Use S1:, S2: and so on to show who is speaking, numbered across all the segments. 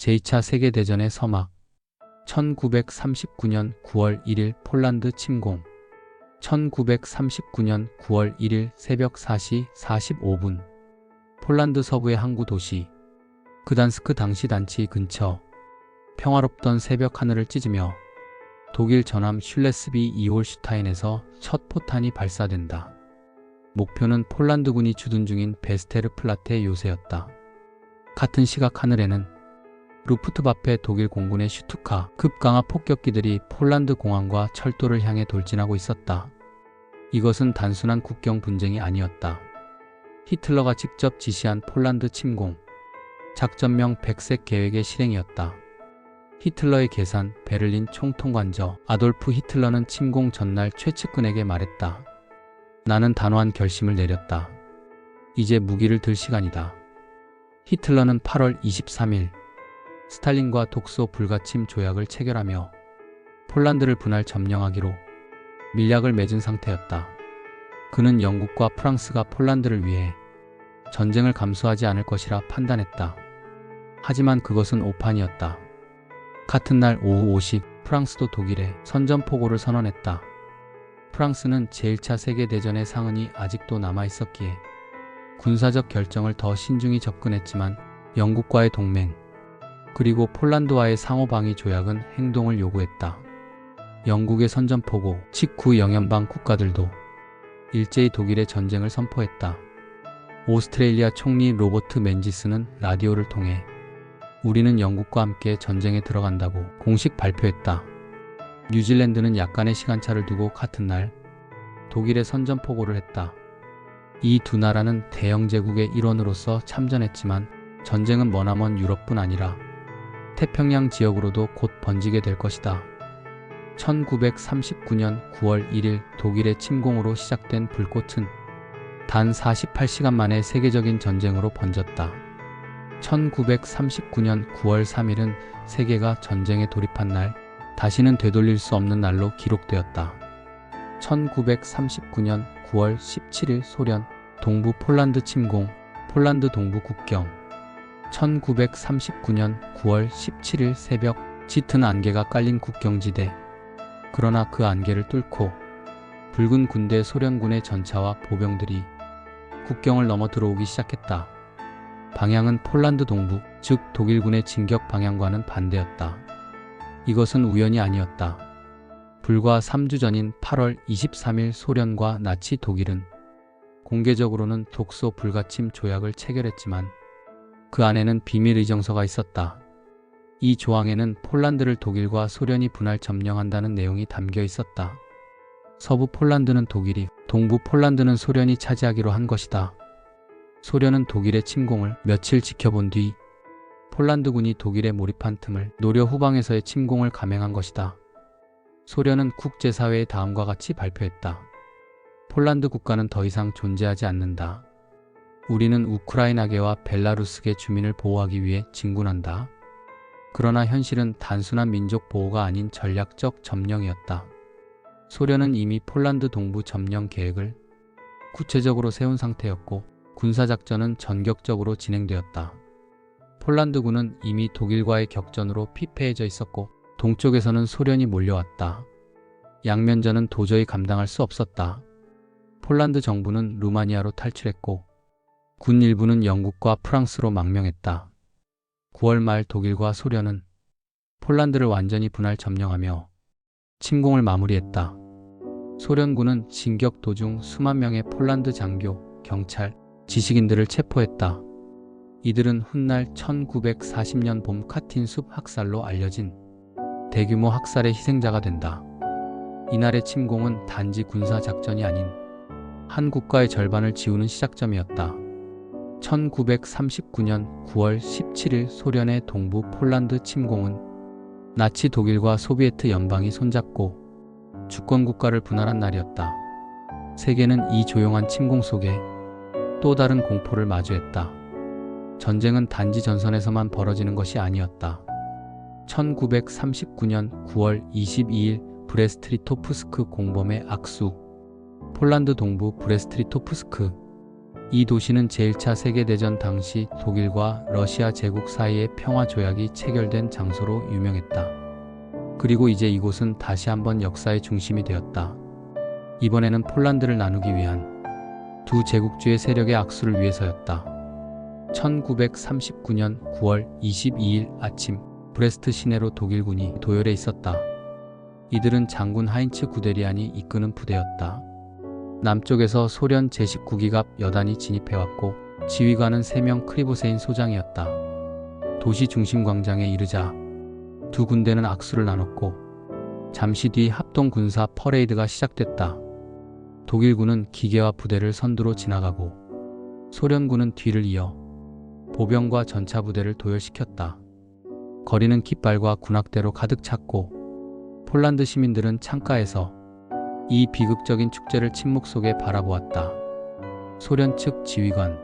S1: 제2차 세계대전의 서막. 1939년 9월 1일 폴란드 침공. 1939년 9월 1일 새벽 4시 45분 폴란드 서부의 항구 도시 그단스크 당시 단치 근처. 평화롭던 새벽 하늘을 찢으며 독일 전함 슐레스비 2홀 슈타인에서 첫 포탄이 발사된다. 목표는 폴란드군이 주둔 중인 베스테르플라테 요새였다. 같은 시각 하늘에는 루프트바페 독일 공군의 슈투카 급강하 폭격기들이 폴란드 공항과 철도를 향해 돌진하고 있었다. 이것은 단순한 국경 분쟁이 아니었다. 히틀러가 직접 지시한 폴란드 침공, 작전명 백색 계획의 실행이었다. 히틀러의 계산, 베를린 총통관저 아돌프 히틀러는 침공 전날 최측근에게 말했다. 나는 단호한 결심을 내렸다. 이제 무기를 들 시간이다. 히틀러는 8월 23일 스탈린과 독소 불가침 조약을 체결하며 폴란드를 분할 점령하기로 밀약을 맺은 상태였다. 그는 영국과 프랑스가 폴란드를 위해 전쟁을 감수하지 않을 것이라 판단했다. 하지만 그것은 오판이었다. 같은 날 오후 5시 프랑스도 독일에 선전포고를 선언했다. 프랑스는 제1차 세계대전의 상흔이 아직도 남아있었기에 군사적 결정을 더 신중히 접근했지만 영국과의 동맹, 그리고 폴란드와의 상호방위 조약은 행동을 요구했다. 영국의 선전포고 직후 영연방 국가들도 일제히 독일의 전쟁을 선포했다. 오스트레일리아 총리 로버트 맨지스는 라디오를 통해 우리는 영국과 함께 전쟁에 들어간다고 공식 발표했다. 뉴질랜드는 약간의 시간차를 두고 같은 날 독일에 선전포고를 했다. 이 두 나라는 대영 제국의 일원으로서 참전했지만 전쟁은 머나먼 유럽뿐 아니라 태평양 지역으로도 곧 번지게 될 것이다. 1939년 9월 1일 독일의 침공으로 시작된 불꽃은 단 48시간 만에 세계적인 전쟁으로 번졌다. 1939년 9월 3일은 세계가 전쟁에 돌입한 날, 다시는 되돌릴 수 없는 날로 기록되었다. 1939년 9월 17일 소련 동부 폴란드 침공, 폴란드 동부 국경. 1939년 9월 17일 새벽 짙은 안개가 깔린 국경지대. 그러나 그 안개를 뚫고 붉은 군대 소련군의 전차와 보병들이 국경을 넘어 들어오기 시작했다. 방향은 폴란드 동부, 즉 독일군의 진격 방향과는 반대였다. 이것은 우연이 아니었다. 불과 3주 전인 8월 23일 소련과 나치 독일은 공개적으로는 독소 불가침 조약을 체결했지만 그 안에는 비밀 의정서가 있었다. 이 조항에는 폴란드를 독일과 소련이 분할 점령한다는 내용이 담겨 있었다. 서부 폴란드는 독일이, 동부 폴란드는 소련이 차지하기로 한 것이다. 소련은 독일의 침공을 며칠 지켜본 뒤 폴란드군이 독일에 몰입한 틈을 노려 후방에서의 침공을 감행한 것이다. 소련은 국제사회에 다음과 같이 발표했다. 폴란드 국가는 더 이상 존재하지 않는다. 우리는 우크라이나계와 벨라루스계 주민을 보호하기 위해 진군한다. 그러나 현실은 단순한 민족 보호가 아닌 전략적 점령이었다. 소련은 이미 폴란드 동부 점령 계획을 구체적으로 세운 상태였고 군사작전은 전격적으로 진행되었다. 폴란드군은 이미 독일과의 격전으로 피폐해져 있었고 동쪽에서는 소련이 몰려왔다. 양면전은 도저히 감당할 수 없었다. 폴란드 정부는 루마니아로 탈출했고 군 일부는 영국과 프랑스로 망명했다. 9월 말 독일과 소련은 폴란드를 완전히 분할 점령하며 침공을 마무리했다. 소련군은 진격 도중 수만 명의 폴란드 장교, 경찰, 지식인들을 체포했다. 이들은 훗날 1940년 봄 카틴 숲 학살로 알려진 대규모 학살의 희생자가 된다. 이날의 침공은 단지 군사작전이 아닌 한 국가의 절반을 지우는 시작점이었다. 1939년 9월 17일 소련의 동부 폴란드 침공은 나치 독일과 소비에트 연방이 손잡고 주권국가를 분할한 날이었다. 세계는 이 조용한 침공 속에 또 다른 공포를 마주했다. 전쟁은 단지 전선에서만 벌어지는 것이 아니었다. 1939년 9월 22일 브레스트리토프스크 공범의 악수. 폴란드 동부 브레스트리토프스크. 이 도시는 제1차 세계대전 당시 독일과 러시아 제국 사이의 평화조약이 체결된 장소로 유명했다. 그리고 이제 이곳은 다시 한번 역사의 중심이 되었다. 이번에는 폴란드를 나누기 위한 두 제국주의 세력의 악수를 위해서였다. 1939년 9월 22일 아침 브레스트 시내로 독일군이 도열해 있었다. 이들은 장군 하인츠 구데리안이 이끄는 부대였다. 남쪽에서 소련 제19기갑 여단이 진입해왔고 지휘관은 3명 크리보세인 소장이었다. 도시 중심 광장에 이르자 두 군대는 악수를 나눴고 잠시 뒤 합동 군사 퍼레이드가 시작됐다. 독일군은 기계화 부대를 선두로 지나가고 소련군은 뒤를 이어 보병과 전차 부대를 도열시켰다. 거리는 깃발과 군악대로 가득 찼고 폴란드 시민들은 창가에서 이 비극적인 축제를 침묵 속에 바라보았다. 소련 측 지휘관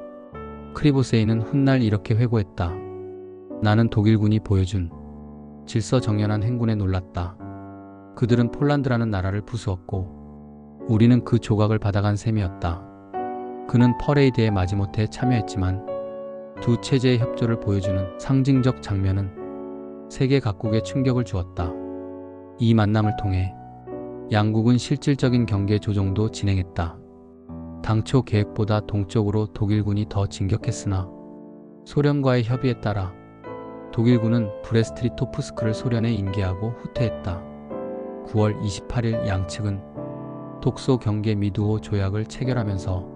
S1: 크리보세이는 훗날 이렇게 회고했다. 나는 독일군이 보여준 질서정연한 행군에 놀랐다. 그들은 폴란드라는 나라를 부수었고 우리는 그 조각을 받아간 셈이었다. 그는 퍼레이드에 마지못해 참여했지만 두 체제의 협조를 보여주는 상징적 장면은 세계 각국에 충격을 주었다. 이 만남을 통해 양국은 실질적인 경계 조정도 진행했다. 당초 계획보다 동쪽으로 독일군이 더 진격했으나 소련과의 협의에 따라 독일군은 브레스트리토프스크를 소련에 인계하고 후퇴했다. 9월 28일 양측은 독소 경계 미두호 조약을 체결하면서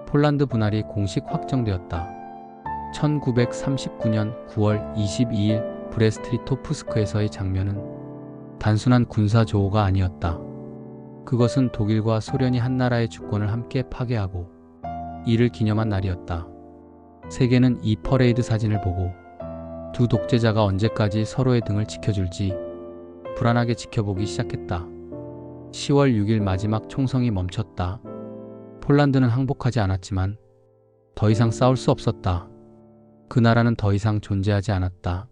S1: 폴란드 분할이 공식 확정되었다. 1939년 9월 22일 브레스트리토프스크에서의 장면은 단순한 군사조오가 아니었다. 그것은 독일과 소련이 한 나라의 주권을 함께 파괴하고 이를 기념한 날이었다. 세계는 이 퍼레이드 사진을 보고 두 독재자가 언제까지 서로의 등을 지켜줄지 불안하게 지켜보기 시작했다. 10월 6일 마지막 총성이 멈췄다. 폴란드는 항복하지 않았지만 더 이상 싸울 수 없었다. 그 나라는 더 이상 존재하지 않았다.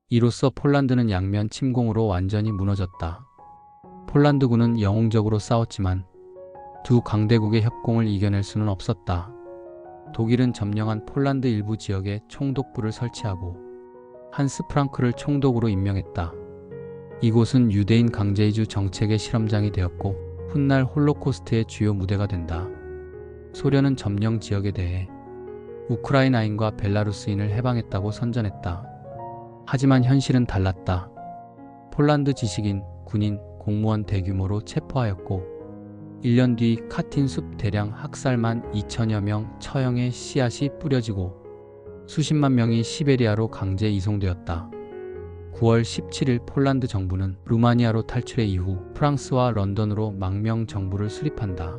S1: 이로써 폴란드는 양면 침공으로 완전히 무너졌다. 폴란드군은 영웅적으로 싸웠지만 두 강대국의 협공을 이겨낼 수는 없었다. 독일은 점령한 폴란드 일부 지역에 총독부를 설치하고 한스 프랑크를 총독으로 임명했다. 이곳은 유대인 강제이주 정책의 실험장이 되었고 훗날 홀로코스트의 주요 무대가 된다. 소련은 점령 지역에 대해 우크라이나인과 벨라루스인을 해방했다고 선전했다. 하지만 현실은 달랐다. 폴란드 지식인, 군인, 공무원 대규모로 체포하였고 1년 뒤 카틴 숲 대량 학살만 2천여 명 처형의 씨앗이 뿌려지고 수십만 명이 시베리아로 강제 이송되었다. 9월 17일 폴란드 정부는 루마니아로 탈출해 이후 프랑스와 런던으로 망명 정부를 수립한다.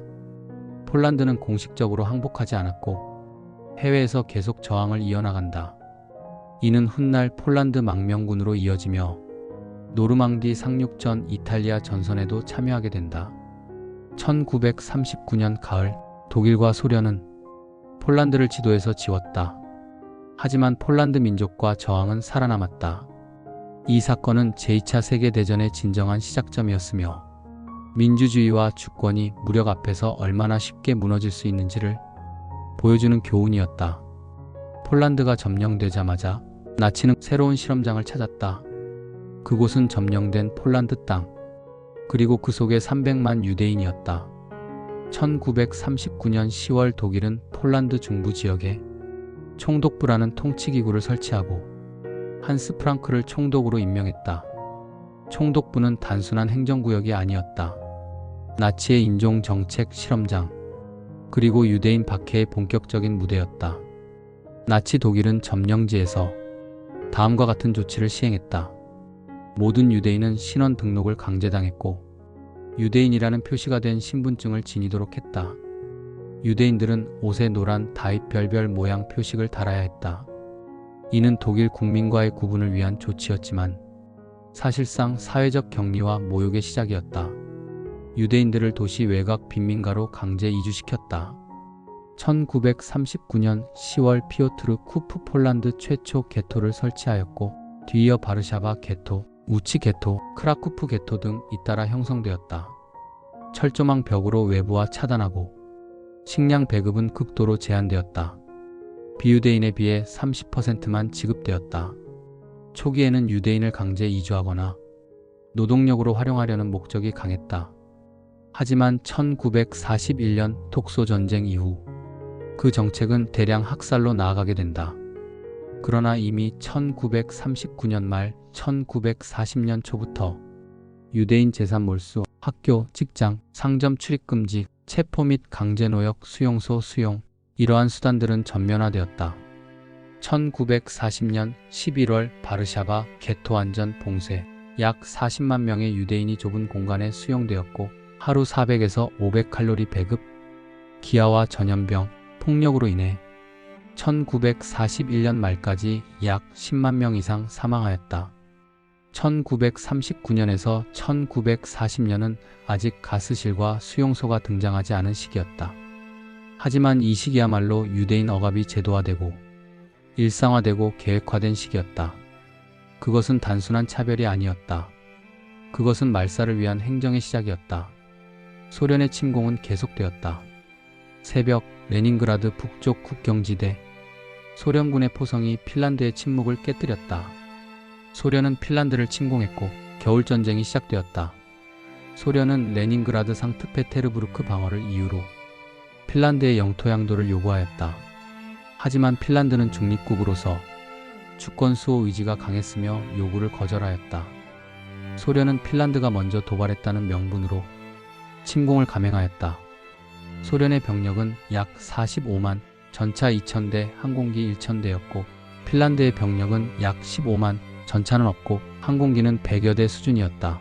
S1: 폴란드는 공식적으로 항복하지 않았고 해외에서 계속 저항을 이어나간다. 이는 훗날 폴란드 망명군으로 이어지며 노르망디 상륙전 이탈리아 전선에도 참여하게 된다. 1939년 가을 독일과 소련은 폴란드를 지도에서 지웠다. 하지만 폴란드 민족과 저항은 살아남았다. 이 사건은 제2차 세계대전의 진정한 시작점이었으며 민주주의와 주권이 무력 앞에서 얼마나 쉽게 무너질 수 있는지를 보여주는 교훈이었다. 폴란드가 점령되자마자 나치는 새로운 실험장을 찾았다. 그곳은 점령된 폴란드 땅, 그리고 그 속에 300만 유대인이었다. 1939년 10월 독일은 폴란드 중부 지역에 총독부라는 통치기구를 설치하고 한스 프랑크를 총독으로 임명했다. 총독부는 단순한 행정구역이 아니었다. 나치의 인종정책 실험장, 그리고 유대인 박해의 본격적인 무대였다. 나치 독일은 점령지에서 다음과 같은 조치를 시행했다. 모든 유대인은 신원 등록을 강제당했고 유대인이라는 표시가 된 신분증을 지니도록 했다. 유대인들은 옷에 노란 다입 별별 모양 표식을 달아야 했다. 이는 독일 국민과의 구분을 위한 조치였지만 사실상 사회적 격리와 모욕의 시작이었다. 유대인들을 도시 외곽 빈민가로 강제 이주시켰다. 1939년 10월 피오트르 쿠프 폴란드 최초 게토를 설치하였고 뒤이어 바르샤바 게토, 우치 게토, 크라쿠프 게토 등 잇따라 형성되었다. 철조망 벽으로 외부와 차단하고 식량 배급은 극도로 제한되었다. 비유대인에 비해 30%만 지급되었다. 초기에는 유대인을 강제 이주하거나 노동력으로 활용하려는 목적이 강했다. 하지만 1941년 톡소전쟁 이후 그 정책은 대량 학살로 나아가게 된다. 그러나 이미 1939년 말 1940년 초부터 유대인 재산 몰수, 학교, 직장, 상점 출입 금지, 체포 및 강제노역, 수용소 수용, 이러한 수단들은 전면화되었다. 1940년 11월 바르샤바 게토 안전 봉쇄, 약 40만 명의 유대인이 좁은 공간에 수용되었고 하루 400에서 500칼로리 배급, 기아와 전염병, 폭력으로 인해 1941년 말까지 약 10만 명 이상 사망하였다. 1939년에서 1940년은 아직 가스실과 수용소가 등장하지 않은 시기였다. 하지만 이 시기야말로 유대인 억압이 제도화되고 일상화되고 계획화된 시기였다. 그것은 단순한 차별이 아니었다. 그것은 말살을 위한 행정의 시작이었다. 소련의 침공은 계속되었다. 새벽 레닌그라드 북쪽 국경지대, 소련군의 포성이 핀란드의 침묵을 깨뜨렸다. 소련은 핀란드를 침공했고 겨울전쟁이 시작되었다. 소련은 레닌그라드 상트페테르부르크 방어를 이유로 핀란드의 영토 양도를 요구하였다. 하지만 핀란드는 중립국으로서 주권 수호 의지가 강했으며 요구를 거절하였다. 소련은 핀란드가 먼저 도발했다는 명분으로 침공을 감행하였다. 소련의 병력은 약 45만, 전차 2,000대, 항공기 1,000대였고 핀란드의 병력은 약 15만, 전차는 없고 항공기는 100여 대 수준이었다.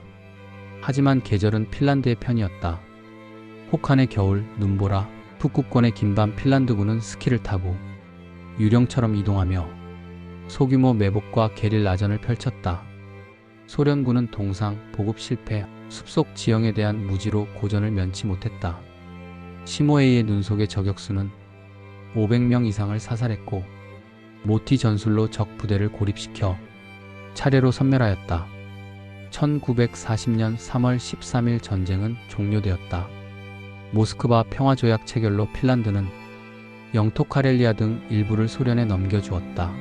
S1: 하지만 계절은 핀란드의 편이었다. 혹한의 겨울, 눈보라, 북극권의 긴밤 핀란드군은 스키를 타고 유령처럼 이동하며 소규모 매복과 게릴라전을 펼쳤다. 소련군은 동상, 보급 실패, 숲속 지형에 대한 무지로 고전을 면치 못했다. 시모에이의 눈 속의 저격수는 500명 이상을 사살했고 모티 전술로 적 부대를 고립시켜 차례로 섬멸하였다. 1940년 3월 13일 전쟁은 종료되었다. 모스크바 평화조약 체결로 핀란드는 영토 카렐리아 등 일부를 소련에 넘겨주었다.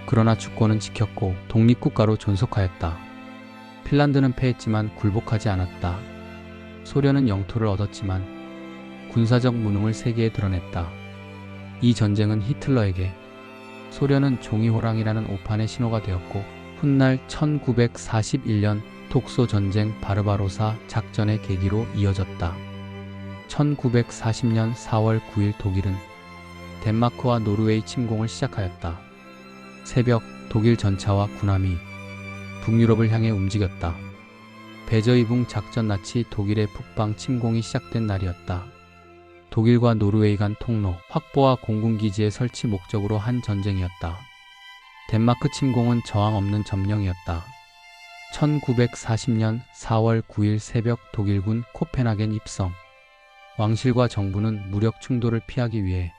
S1: 그러나 주권은 지켰고 독립국가로 존속하였다. 핀란드는 패했지만 굴복하지 않았다. 소련은 영토를 얻었지만 군사적 무능을 세계에 드러냈다. 이 전쟁은 히틀러에게 소련은 종이호랑이라는 오판의 신호가 되었고 훗날 1941년 독소 전쟁 바르바로사 작전의 계기로 이어졌다. 1940년 4월 9일 독일은 덴마크와 노르웨이 침공을 시작하였다. 새벽 독일 전차와 군함이 북유럽을 향해 움직였다. 베저이붕 작전 낯이 독일의 북방 침공이 시작된 날이었다. 독일과 노르웨이 간 통로 확보와 공군기지의 설치 목적으로 한 전쟁이었다. 덴마크 침공은 저항 없는 점령이었다. 1940년 4월 9일 새벽 독일군 코펜하겐 입성. 왕실과 정부는 무력 충돌을 피하기 위해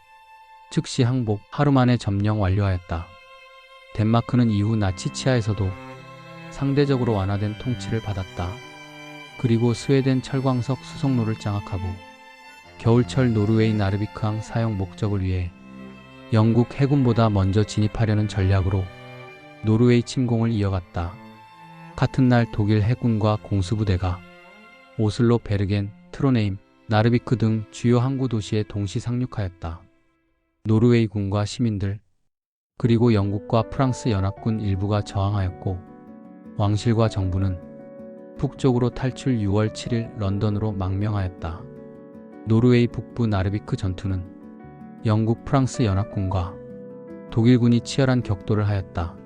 S1: 즉시 항복, 하루 만에 점령 완료하였다. 덴마크는 이후 나치 치하에서도 상대적으로 완화된 통치를 받았다. 그리고 스웨덴 철광석 수송로를 장악하고 겨울철 노르웨이 나르비크항 사용 목적을 위해 영국 해군보다 먼저 진입하려는 전략으로 노르웨이 침공을 이어갔다. 같은 날 독일 해군과 공수부대가 오슬로, 베르겐, 트로네임, 나르비크 등 주요 항구 도시에 동시 상륙하였다. 노르웨이 군과 시민들, 그리고 영국과 프랑스 연합군 일부가 저항하였고 왕실과 정부는 북쪽으로 탈출 6월 7일 런던으로 망명하였다. 노르웨이 북부 나르비크 전투는 영국 프랑스 연합군과 독일군이 치열한 격돌을 하였다.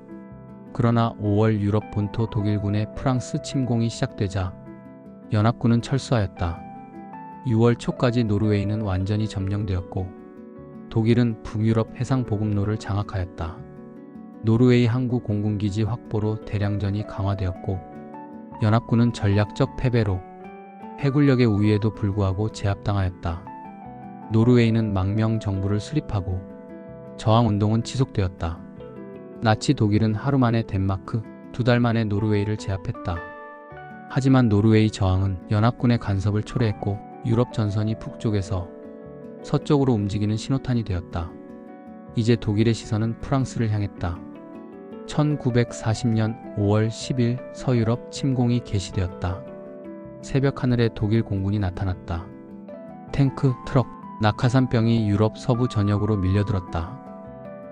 S1: 그러나 5월 유럽 본토 독일군의 프랑스 침공이 시작되자 연합군은 철수하였다. 6월 초까지 노르웨이는 완전히 점령되었고 독일은 북유럽 해상 보급로를 장악하였다. 노르웨이 항구 공군기지 확보로 대량전이 강화되었고 연합군은 전략적 패배로 해군력의 우위에도 불구하고 제압당하였다. 노르웨이는 망명 정부를 수립하고 저항운동은 지속되었다. 나치 독일은 하루 만에 덴마크, 2달 만에 노르웨이를 제압했다. 하지만 노르웨이 저항은 연합군의 간섭을 초래했고 유럽 전선이 북쪽에서 서쪽으로 움직이는 신호탄이 되었다. 이제 독일의 시선은 프랑스를 향했다. 1940년 5월 10일 서유럽 침공이 개시되었다. 새벽 하늘에 독일 공군이 나타났다. 탱크, 트럭, 낙하산병이 유럽 서부 전역으로 밀려들었다.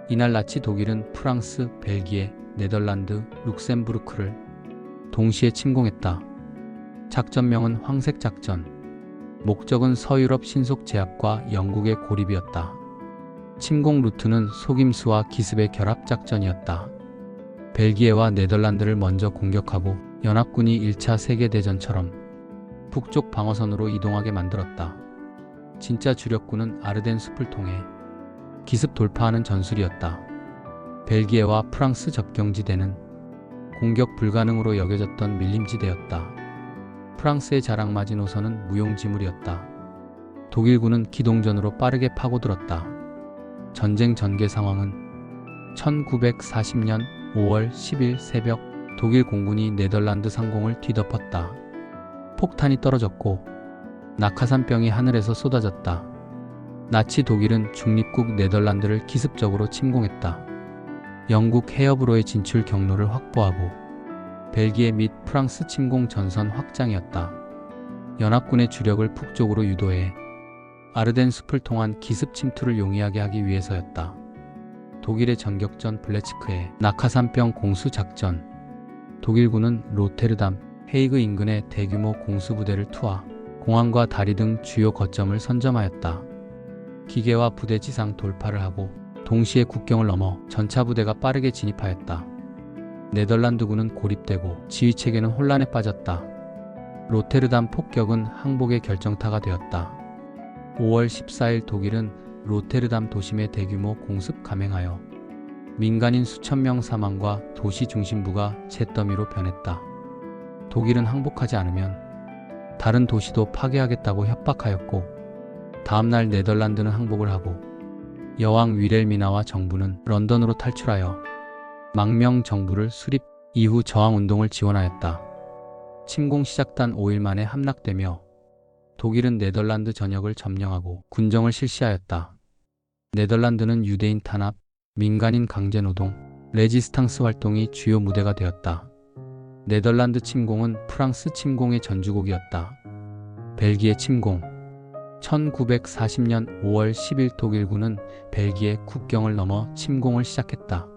S1: 이날 나치 독일은 프랑스, 벨기에, 네덜란드, 룩셈부르크를 동시에 침공했다. 작전명은 황색작전. 목적은 서유럽 신속 제압과 영국의 고립이었다. 침공 루트는 속임수와 기습의 결합작전이었다. 벨기에와 네덜란드를 먼저 공격하고 연합군이 1차 세계대전처럼 북쪽 방어선으로 이동하게 만들었다. 진짜 주력군은 아르덴 숲을 통해 기습 돌파하는 전술이었다. 벨기에와 프랑스 접경지대는 공격 불가능으로 여겨졌던 밀림지대였다. 프랑스의 자랑 마지노선은 무용지물이었다. 독일군은 기동전으로 빠르게 파고들었다. 전쟁 전개 상황은 1940년 5월 10일 새벽 독일 공군이 네덜란드 상공을 뒤덮었다. 폭탄이 떨어졌고 낙하산병이 하늘에서 쏟아졌다. 나치 독일은 중립국 네덜란드를 기습적으로 침공했다. 영국 해협으로의 진출 경로를 확보하고 벨기에 및 프랑스 침공 전선 확장이었다. 연합군의 주력을 북쪽으로 유도해 아르덴 숲을 통한 기습 침투를 용이하게 하기 위해서였다. 독일의 전격전 블레츠크의 낙하산병 공수 작전. 독일군은 로테르담, 헤이그 인근에 대규모 공수부대를 투하, 공항과 다리 등 주요 거점을 선점하였다. 기계화 부대 지상 돌파를 하고 동시에 국경을 넘어 전차 부대가 빠르게 진입하였다. 네덜란드군은 고립되고 지휘체계는 혼란에 빠졌다. 로테르담 폭격은 항복의 결정타가 되었다. 5월 14일 독일은 로테르담 도심에 대규모 공습 감행하여 민간인 수천 명 사망과 도시 중심부가 잿더미로 변했다. 독일은 항복하지 않으면 다른 도시도 파괴하겠다고 협박하였고 다음날 네덜란드는 항복을 하고 여왕 위렐미나와 정부는 런던으로 탈출하여 망명 정부를 수립, 이후 저항운동을 지원하였다. 침공 시작단 5일 만에 함락되며 독일은 네덜란드 전역을 점령하고 군정을 실시하였다. 네덜란드는 유대인 탄압, 민간인 강제노동, 레지스탕스 활동이 주요 무대가 되었다. 네덜란드 침공은 프랑스 침공의 전주곡이었다. 벨기에 침공. 1940년 5월 10일 독일군은 벨기에 국경을 넘어 침공을 시작했다.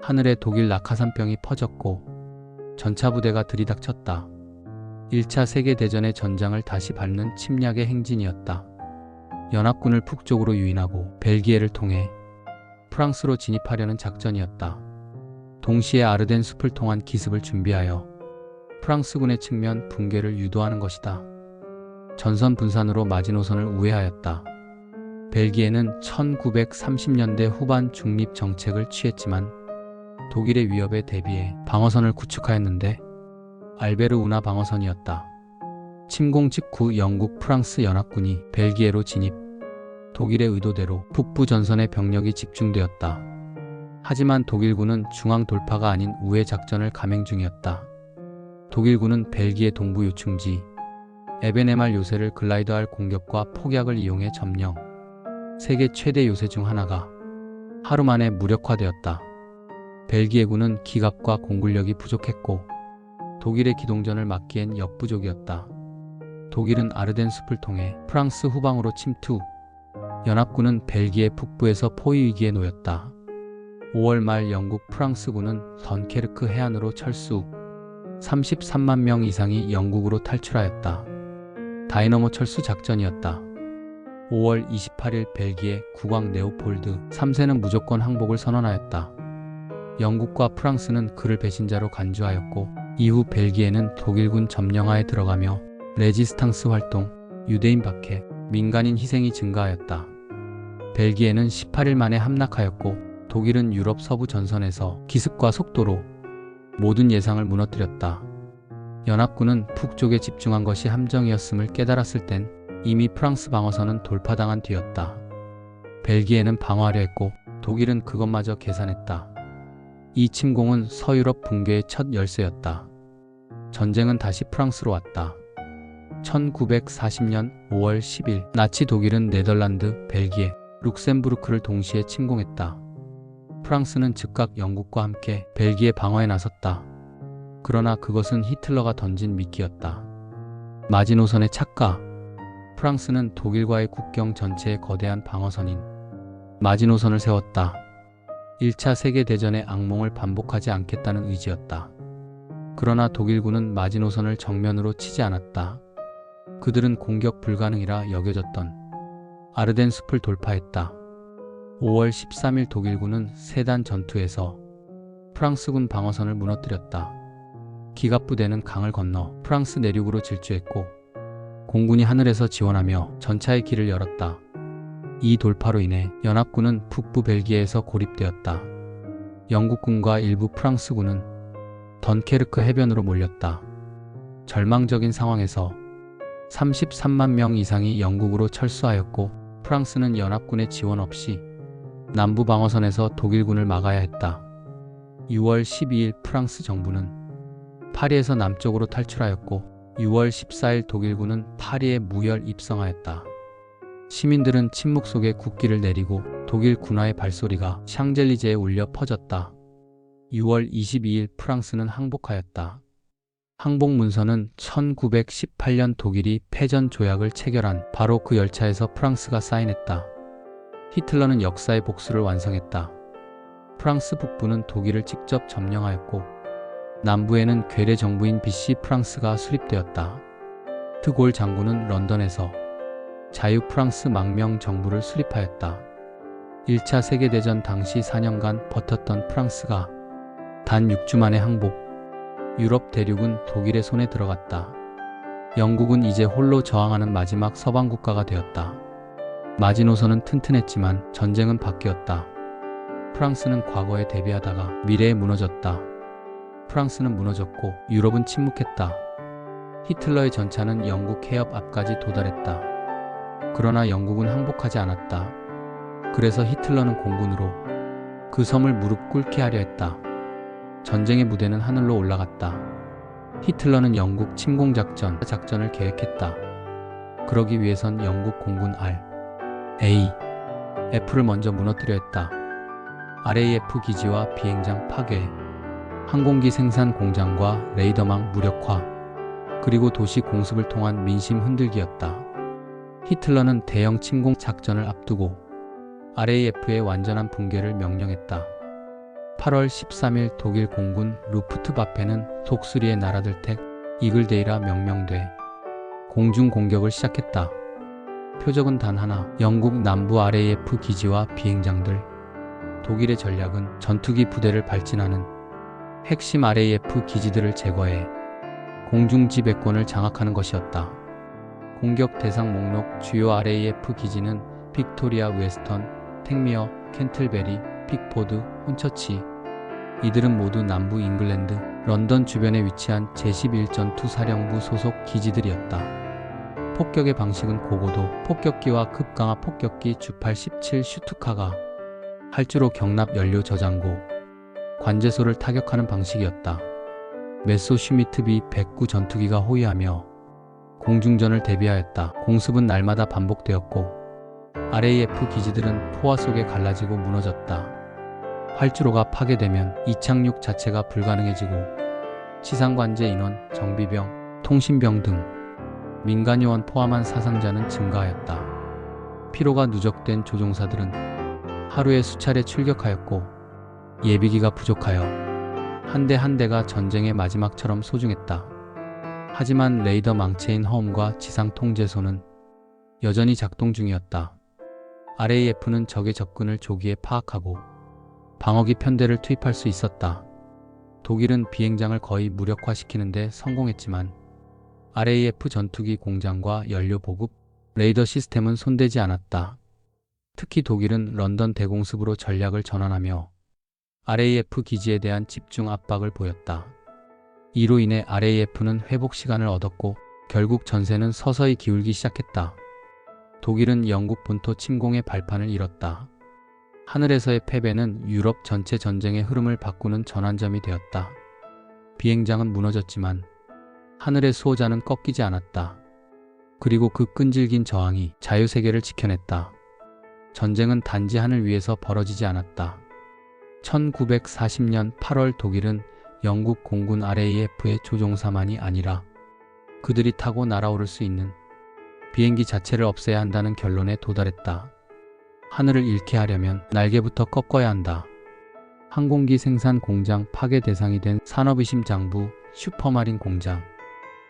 S1: 하늘에 독일 낙하산병이 퍼졌고 전차 부대가 들이닥쳤다. 1차 세계대전의 전장을 다시 밟는 침략의 행진이었다. 연합군을 북쪽으로 유인하고 벨기에를 통해 프랑스로 진입하려는 작전이었다. 동시에 아르덴 숲을 통한 기습을 준비하여 프랑스군의 측면 붕괴를 유도하는 것이다. 전선 분산으로 마지노선을 우회하였다. 벨기에는 1930년대 후반 중립 정책을 취했지만 독일의 위협에 대비해 방어선을 구축하였는데 알베르 운하 방어선이었다. 침공 직후 영국 프랑스 연합군이 벨기에로 진입, 독일의 의도대로 북부 전선에 병력이 집중되었다. 하지만 독일군은 중앙 돌파가 아닌 우회 작전을 감행 중이었다. 독일군은 벨기에 동부 요충지 에베네말 요새를 글라이더할 공격과 폭약을 이용해 점령. 세계 최대 요새 중 하나가 하루 만에 무력화되었다. 벨기에군은 기갑과 공군력이 부족했고 독일의 기동전을 막기엔 역부족이었다. 독일은 아르덴 숲을 통해 프랑스 후방으로 침투. 연합군은 벨기에 북부에서 포위 위기에 놓였다. 5월 말 영국 프랑스군은 던케르크 해안으로 철수. 33만 명 이상이 영국으로 탈출하였다. 다이너모 철수 작전이었다. 5월 28일 벨기에 국왕 네오폴드 3세는 무조건 항복을 선언하였다. 영국과 프랑스는 그를 배신자로 간주하였고 이후 벨기에는 독일군 점령하에 들어가며 레지스탕스 활동, 유대인 박해, 민간인 희생이 증가하였다. 벨기에는 18일 만에 함락하였고 독일은 유럽 서부 전선에서 기습과 속도로 모든 예상을 무너뜨렸다. 연합군은 북쪽에 집중한 것이 함정이었음을 깨달았을 땐 이미 프랑스 방어선은 돌파당한 뒤였다. 벨기에는 방어하려 했고 독일은 그것마저 계산했다. 이 침공은 서유럽 붕괴의 첫 열쇠였다. 전쟁은 다시 프랑스로 왔다. 1940년 5월 10일 나치 독일은 네덜란드, 벨기에, 룩셈부르크를 동시에 침공했다. 프랑스는 즉각 영국과 함께 벨기에 방어에 나섰다. 그러나 그것은 히틀러가 던진 미끼였다. 마지노선의 착각. 프랑스는 독일과의 국경 전체에 거대한 방어선인 마지노선을 세웠다. 1차 세계대전의 악몽을 반복하지 않겠다는 의지였다. 그러나 독일군은 마지노선을 정면으로 치지 않았다. 그들은 공격 불가능이라 여겨졌던 아르덴 숲을 돌파했다. 5월 13일 독일군은 세단 전투에서 프랑스군 방어선을 무너뜨렸다. 기갑부대는 강을 건너 프랑스 내륙으로 질주했고 공군이 하늘에서 지원하며 전차의 길을 열었다. 이 돌파로 인해 연합군은 북부 벨기에에서 고립되었다. 영국군과 일부 프랑스군은 던케르크 해변으로 몰렸다. 절망적인 상황에서 33만 명 이상이 영국으로 철수하였고 프랑스는 연합군의 지원 없이 남부 방어선에서 독일군을 막아야 했다. 6월 12일 프랑스 정부는 파리에서 남쪽으로 탈출하였고 6월 14일 독일군은 파리에 무혈 입성하였다. 시민들은 침묵 속에 국기를 내리고 독일 군화의 발소리가 샹젤리제에 울려 퍼졌다. 6월 22일 프랑스는 항복하였다. 항복 문서는 1918년 독일이 패전 조약을 체결한 바로 그 열차에서 프랑스가 사인했다. 히틀러는 역사의 복수를 완성했다. 프랑스 북부는 독일을 직접 점령하였고 남부에는 괴뢰 정부인 비시 프랑스가 수립되었다. 드골 장군은 런던에서 자유 프랑스 망명 정부를 수립하였다. 1차 세계대전 당시 4년간 버텼던 프랑스가 단 6주 만에 항복. 유럽 대륙은 독일의 손에 들어갔다. 영국은 이제 홀로 저항하는 마지막 서방 국가가 되었다. 마지노선은 튼튼했지만 전쟁은 바뀌었다. 프랑스는 과거에 대비하다가 미래에 무너졌다. 프랑스는 무너졌고 유럽은 침묵했다. 히틀러의 전차는 영국 해협 앞까지 도달했다. 그러나 영국은 항복하지 않았다. 그래서 히틀러는 공군으로 그 섬을 무릎 꿇게 하려 했다. 전쟁의 무대는 하늘로 올라갔다. 히틀러는 영국 침공작전을 계획했다. 그러기 위해선 영국 공군 RAF를 먼저 무너뜨려 했다. RAF 기지와 비행장 파괴, 항공기 생산 공장과 레이더망 무력화, 그리고 도시 공습을 통한 민심 흔들기였다. 히틀러는 대형 침공 작전을 앞두고 RAF의 완전한 붕괴를 명령했다. 8월 13일 독일 공군 루프트바페는 독수리의 날아들 택 이글데이라 명명돼 공중 공격을 시작했다. 표적은 단 하나, 영국 남부 RAF 기지와 비행장들. 독일의 전략은 전투기 부대를 발진하는 핵심 RAF 기지들을 제거해 공중 지배권을 장악하는 것이었다. 공격 대상 목록 주요 RAF 기지는 빅토리아 웨스턴, 택미어, 캔틀베리, 픽포드, 혼처치. 이들은 모두 남부 잉글랜드, 런던 주변에 위치한 제11전투 사령부 소속 기지들이었다. 폭격의 방식은 고고도 폭격기와 급강하 폭격기 주8 17 슈투카가 활주로 경납 연료 저장고, 관제소를 타격하는 방식이었다. 메소 슈미트 B109 전투기가 호위하며 공중전을 대비하였다. 공습은 날마다 반복되었고 RAF 기지들은 포화 속에 갈라지고 무너졌다. 활주로가 파괴되면 이착륙 자체가 불가능해지고 지상관제 인원, 정비병, 통신병 등 민간 요원 포함한 사상자는 증가하였다. 피로가 누적된 조종사들은 하루에 수차례 출격하였고 예비기가 부족하여 한 대 한 대가 전쟁의 마지막처럼 소중했다. 하지만 레이더 망체인 허움과 지상 통제소는 여전히 작동 중이었다. RAF는 적의 접근을 조기에 파악하고 방어기 편대를 투입할 수 있었다. 독일은 비행장을 거의 무력화시키는 데 성공했지만 RAF 전투기 공장과 연료 보급, 레이더 시스템은 손대지 않았다. 특히 독일은 런던 대공습으로 전략을 전환하며 RAF 기지에 대한 집중 압박을 보였다. 이로 인해 RAF는 회복 시간을 얻었고 결국 전세는 서서히 기울기 시작했다. 독일은 영국 본토 침공의 발판을 잃었다. 하늘에서의 패배는 유럽 전체 전쟁의 흐름을 바꾸는 전환점이 되었다. 비행장은 무너졌지만 하늘의 수호자는 꺾이지 않았다. 그리고 그 끈질긴 저항이 자유세계를 지켜냈다. 전쟁은 단지 하늘 위에서 벌어지지 않았다. 1940년 8월 독일은 영국 공군 RAF의 조종사만이 아니라 그들이 타고 날아오를 수 있는 비행기 자체를 없애야 한다는 결론에 도달했다. 하늘을 잃게 하려면 날개부터 꺾어야 한다. 항공기 생산 공장 파괴 대상이 된 산업의심 장부 슈퍼마린 공장,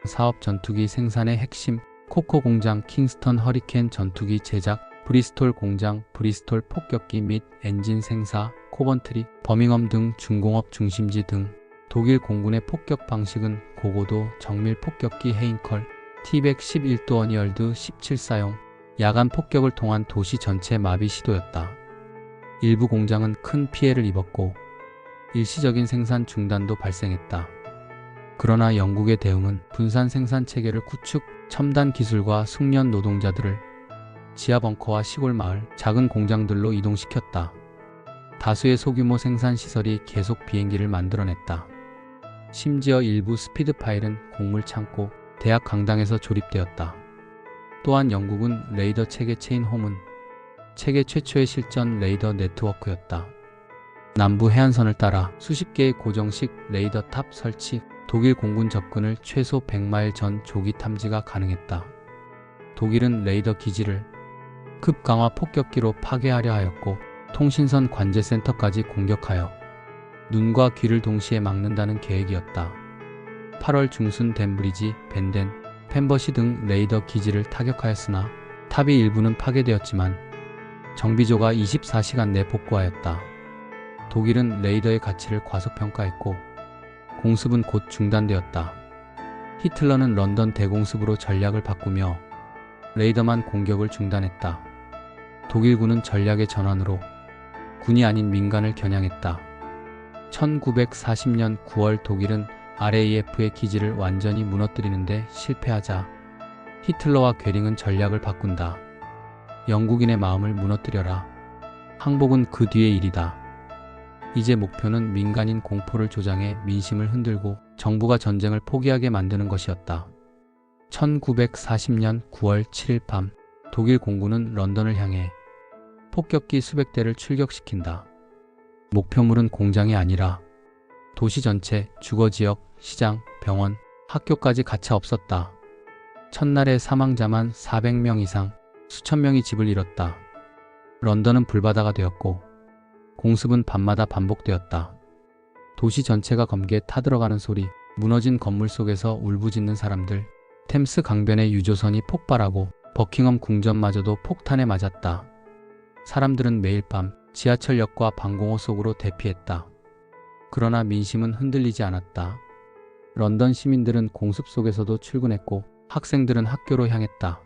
S1: 사업 전투기 생산의 핵심 코코 공장, 킹스턴 허리케인 전투기 제작, 브리스톨 공장, 브리스톨 폭격기 및 엔진 생사, 코번트리, 버밍엄 등 중공업 중심지 등 독일 공군의 폭격 방식은 고고도 정밀 폭격기 헤인컬, T-111도 어니얼드 17 사용, 야간 폭격을 통한 도시 전체 마비 시도였다. 일부 공장은 큰 피해를 입었고 일시적인 생산 중단도 발생했다. 그러나 영국의 대응은 분산 생산 체계를 구축, 첨단 기술과 숙련 노동자들을 지하 벙커와 시골 마을, 작은 공장들로 이동시켰다. 다수의 소규모 생산 시설이 계속 비행기를 만들어냈다. 심지어 일부 스피드파일은 곡물 창고, 대학 강당에서 조립되었다. 또한 영국은 레이더 체계 체인 홈은 세계 최초의 실전 레이더 네트워크였다. 남부 해안선을 따라 수십 개의 고정식 레이더 탑 설치, 독일 공군 접근을 최소 100마일 전 조기 탐지가 가능했다. 독일은 레이더 기지를 급강화 폭격기로 파괴하려 하였고 통신선 관제센터까지 공격하여 눈과 귀를 동시에 막는다는 계획이었다. 8월 중순 덴브리지, 벤덴, 펜버시 등 레이더 기지를 타격하였으나 탑이 일부는 파괴되었지만 정비조가 24시간 내 복구하였다. 독일은 레이더의 가치를 과소평가했고 공습은 곧 중단되었다. 히틀러는 런던 대공습으로 전략을 바꾸며 레이더만 공격을 중단했다. 독일군은 전략의 전환으로 군이 아닌 민간을 겨냥했다. 1940년 9월 독일은 RAF의 기지를 완전히 무너뜨리는데 실패하자 히틀러와 괴링은 전략을 바꾼다. 영국인의 마음을 무너뜨려라. 항복은 그 뒤의 일이다. 이제 목표는 민간인 공포를 조장해 민심을 흔들고 정부가 전쟁을 포기하게 만드는 것이었다. 1940년 9월 7일 밤 독일 공군은 런던을 향해 폭격기 수백 대를 출격시킨다. 목표물은 공장이 아니라 도시 전체, 주거지역, 시장, 병원, 학교까지 가차 없었다. 첫날의 사망자만 400명 이상, 수천 명이 집을 잃었다. 런던은 불바다가 되었고 공습은 밤마다 반복되었다. 도시 전체가 검게 타들어가는 소리, 무너진 건물 속에서 울부짖는 사람들, 템스 강변의 유조선이 폭발하고 버킹엄 궁전마저도 폭탄에 맞았다. 사람들은 매일 밤 지하철역과 방공호 속으로 대피했다. 그러나 민심은 흔들리지 않았다. 런던 시민들은 공습 속에서도 출근했고 학생들은 학교로 향했다.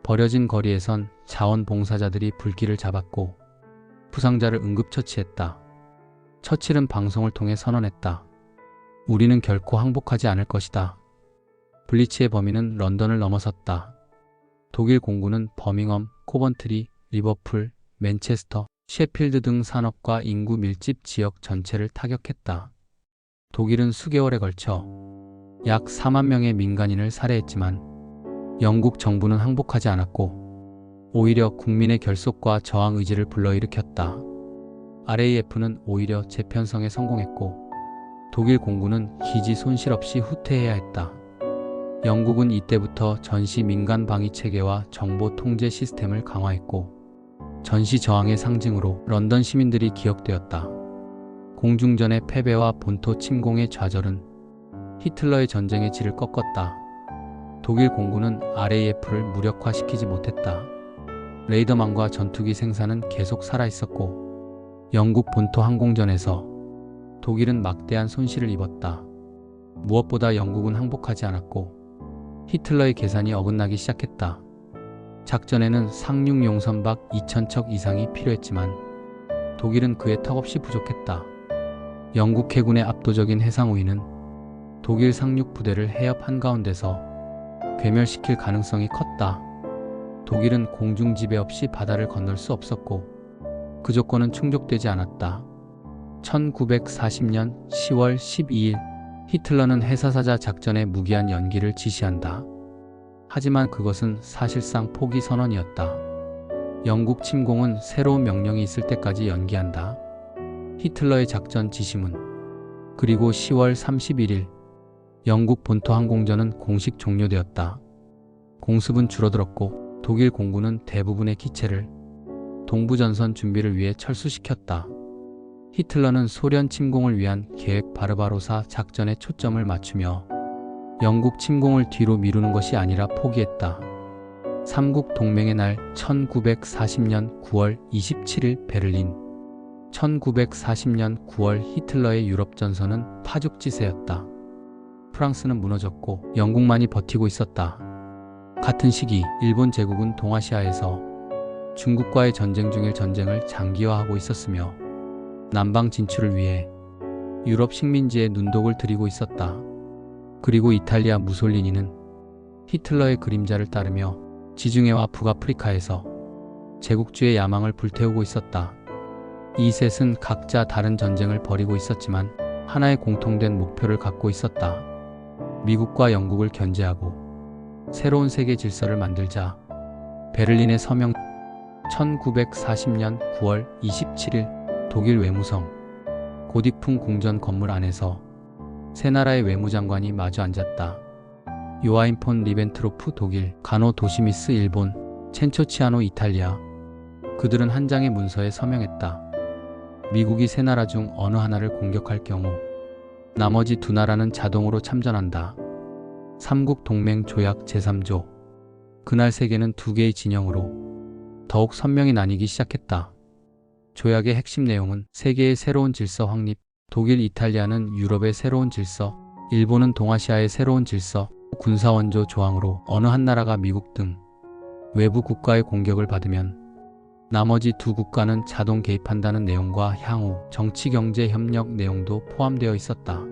S1: 버려진 거리에선 자원봉사자들이 불길을 잡았고 부상자를 응급처치했다. 처칠은 방송을 통해 선언했다. 우리는 결코 항복하지 않을 것이다. 블리츠의 범위는 런던을 넘어섰다. 독일 공군은 버밍엄, 코번트리, 리버풀, 맨체스터, 셰필드 등 산업과 인구 밀집 지역 전체를 타격했다. 독일은 수개월에 걸쳐 약 4만 명의 민간인을 살해했지만 영국 정부는 항복하지 않았고 오히려 국민의 결속과 저항 의지를 불러일으켰다. RAF는 오히려 재편성에 성공했고 독일 공군은 기지 손실 없이 후퇴해야 했다. 영국은 이때부터 전시 민간 방위 체계와 정보 통제 시스템을 강화했고 전시 저항의 상징으로 런던 시민들이 기억되었다. 공중전의 패배와 본토 침공의 좌절은 히틀러의 전쟁의 질을 꺾었다. 독일 공군은 RAF를 무력화시키지 못했다. 레이더망과 전투기 생산은 계속 살아있었고 영국 본토 항공전에서 독일은 막대한 손실을 입었다. 무엇보다 영국은 항복하지 않았고 히틀러의 계산이 어긋나기 시작했다. 작전에는 상륙 용선박 2,000척 이상이 필요했지만 독일은 그에 턱없이 부족했다. 영국 해군의 압도적인 해상 우위는 독일 상륙 부대를 해협 한가운데서 괴멸시킬 가능성이 컸다. 독일은 공중 지배 없이 바다를 건널 수 없었고 그 조건은 충족되지 않았다. 1940년 10월 12일 히틀러는 해사사자 작전의 무기한 연기를 지시한다. 하지만 그것은 사실상 포기 선언이었다. 영국 침공은 새로운 명령이 있을 때까지 연기한다. 히틀러의 작전 지시문. 그리고 10월 31일 영국 본토 항공전은 공식 종료되었다. 공습은 줄어들었고 독일 공군은 대부분의 기체를 동부전선 준비를 위해 철수시켰다. 히틀러는 소련 침공을 위한 계획 바르바로사 작전에 초점을 맞추며 영국 침공을 뒤로 미루는 것이 아니라 포기했다. 삼국 동맹의 날 1940년 9월 27일 베를린. 1940년 9월 히틀러의 유럽 전선은 파죽지세였다. 프랑스는 무너졌고 영국만이 버티고 있었다. 같은 시기 일본 제국은 동아시아에서 중국과의 전쟁 중일 전쟁을 장기화하고 있었으며 남방 진출을 위해 유럽 식민지에 눈독을 들이고 있었다. 그리고 이탈리아 무솔리니는 히틀러의 그림자를 따르며 지중해와 북아프리카에서 제국주의 야망을 불태우고 있었다. 이 셋은 각자 다른 전쟁을 벌이고 있었지만 하나의 공통된 목표를 갖고 있었다. 미국과 영국을 견제하고 새로운 세계 질서를 만들자. 베를린의 서명. 1940년 9월 27일 독일 외무성. 고디풍 궁전 건물 안에서 세 나라의 외무장관이 마주 앉았다. 요아임 폰 리벤트로프 독일, 가노 도시미스 일본, 첸초 치아노 이탈리아. 그들은 한 장의 문서에 서명했다. 미국이 세 나라 중 어느 하나를 공격할 경우 나머지 두 나라는 자동으로 참전한다. 삼국 동맹 조약 제3조. 그날 세계는 두 개의 진영으로 더욱 선명히 나뉘기 시작했다. 조약의 핵심 내용은 세계의 새로운 질서 확립, 독일, 이탈리아는 유럽의 새로운 질서, 일본은 동아시아의 새로운 질서, 군사원조 조항으로 어느 한 나라가 미국 등 외부 국가의 공격을 받으면 나머지 두 국가는 자동 개입한다는 내용과 향후 정치 경제 협력 내용도 포함되어 있었다.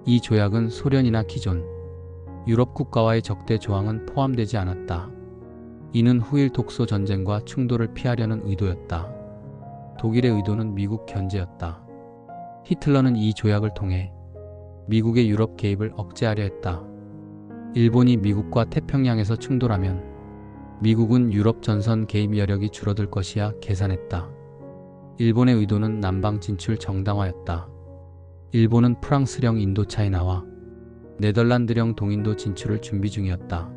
S1: 이 조약은 소련이나 기존 유럽 국가와의 적대 조항은 포함되지 않았다. 이는 후일 독소 전쟁과 충돌을 피하려는 의도였다. 독일의 의도는 미국 견제였다. 히틀러는 이 조약을 통해 미국의 유럽 개입을 억제하려 했다. 일본이 미국과 태평양에서 충돌하면 미국은 유럽 전선 개입 여력이 줄어들 것이야 계산했다. 일본의 의도는 남방 진출 정당화였다. 일본은 프랑스령 인도차이나와 네덜란드령 동인도 진출을 준비 중이었다.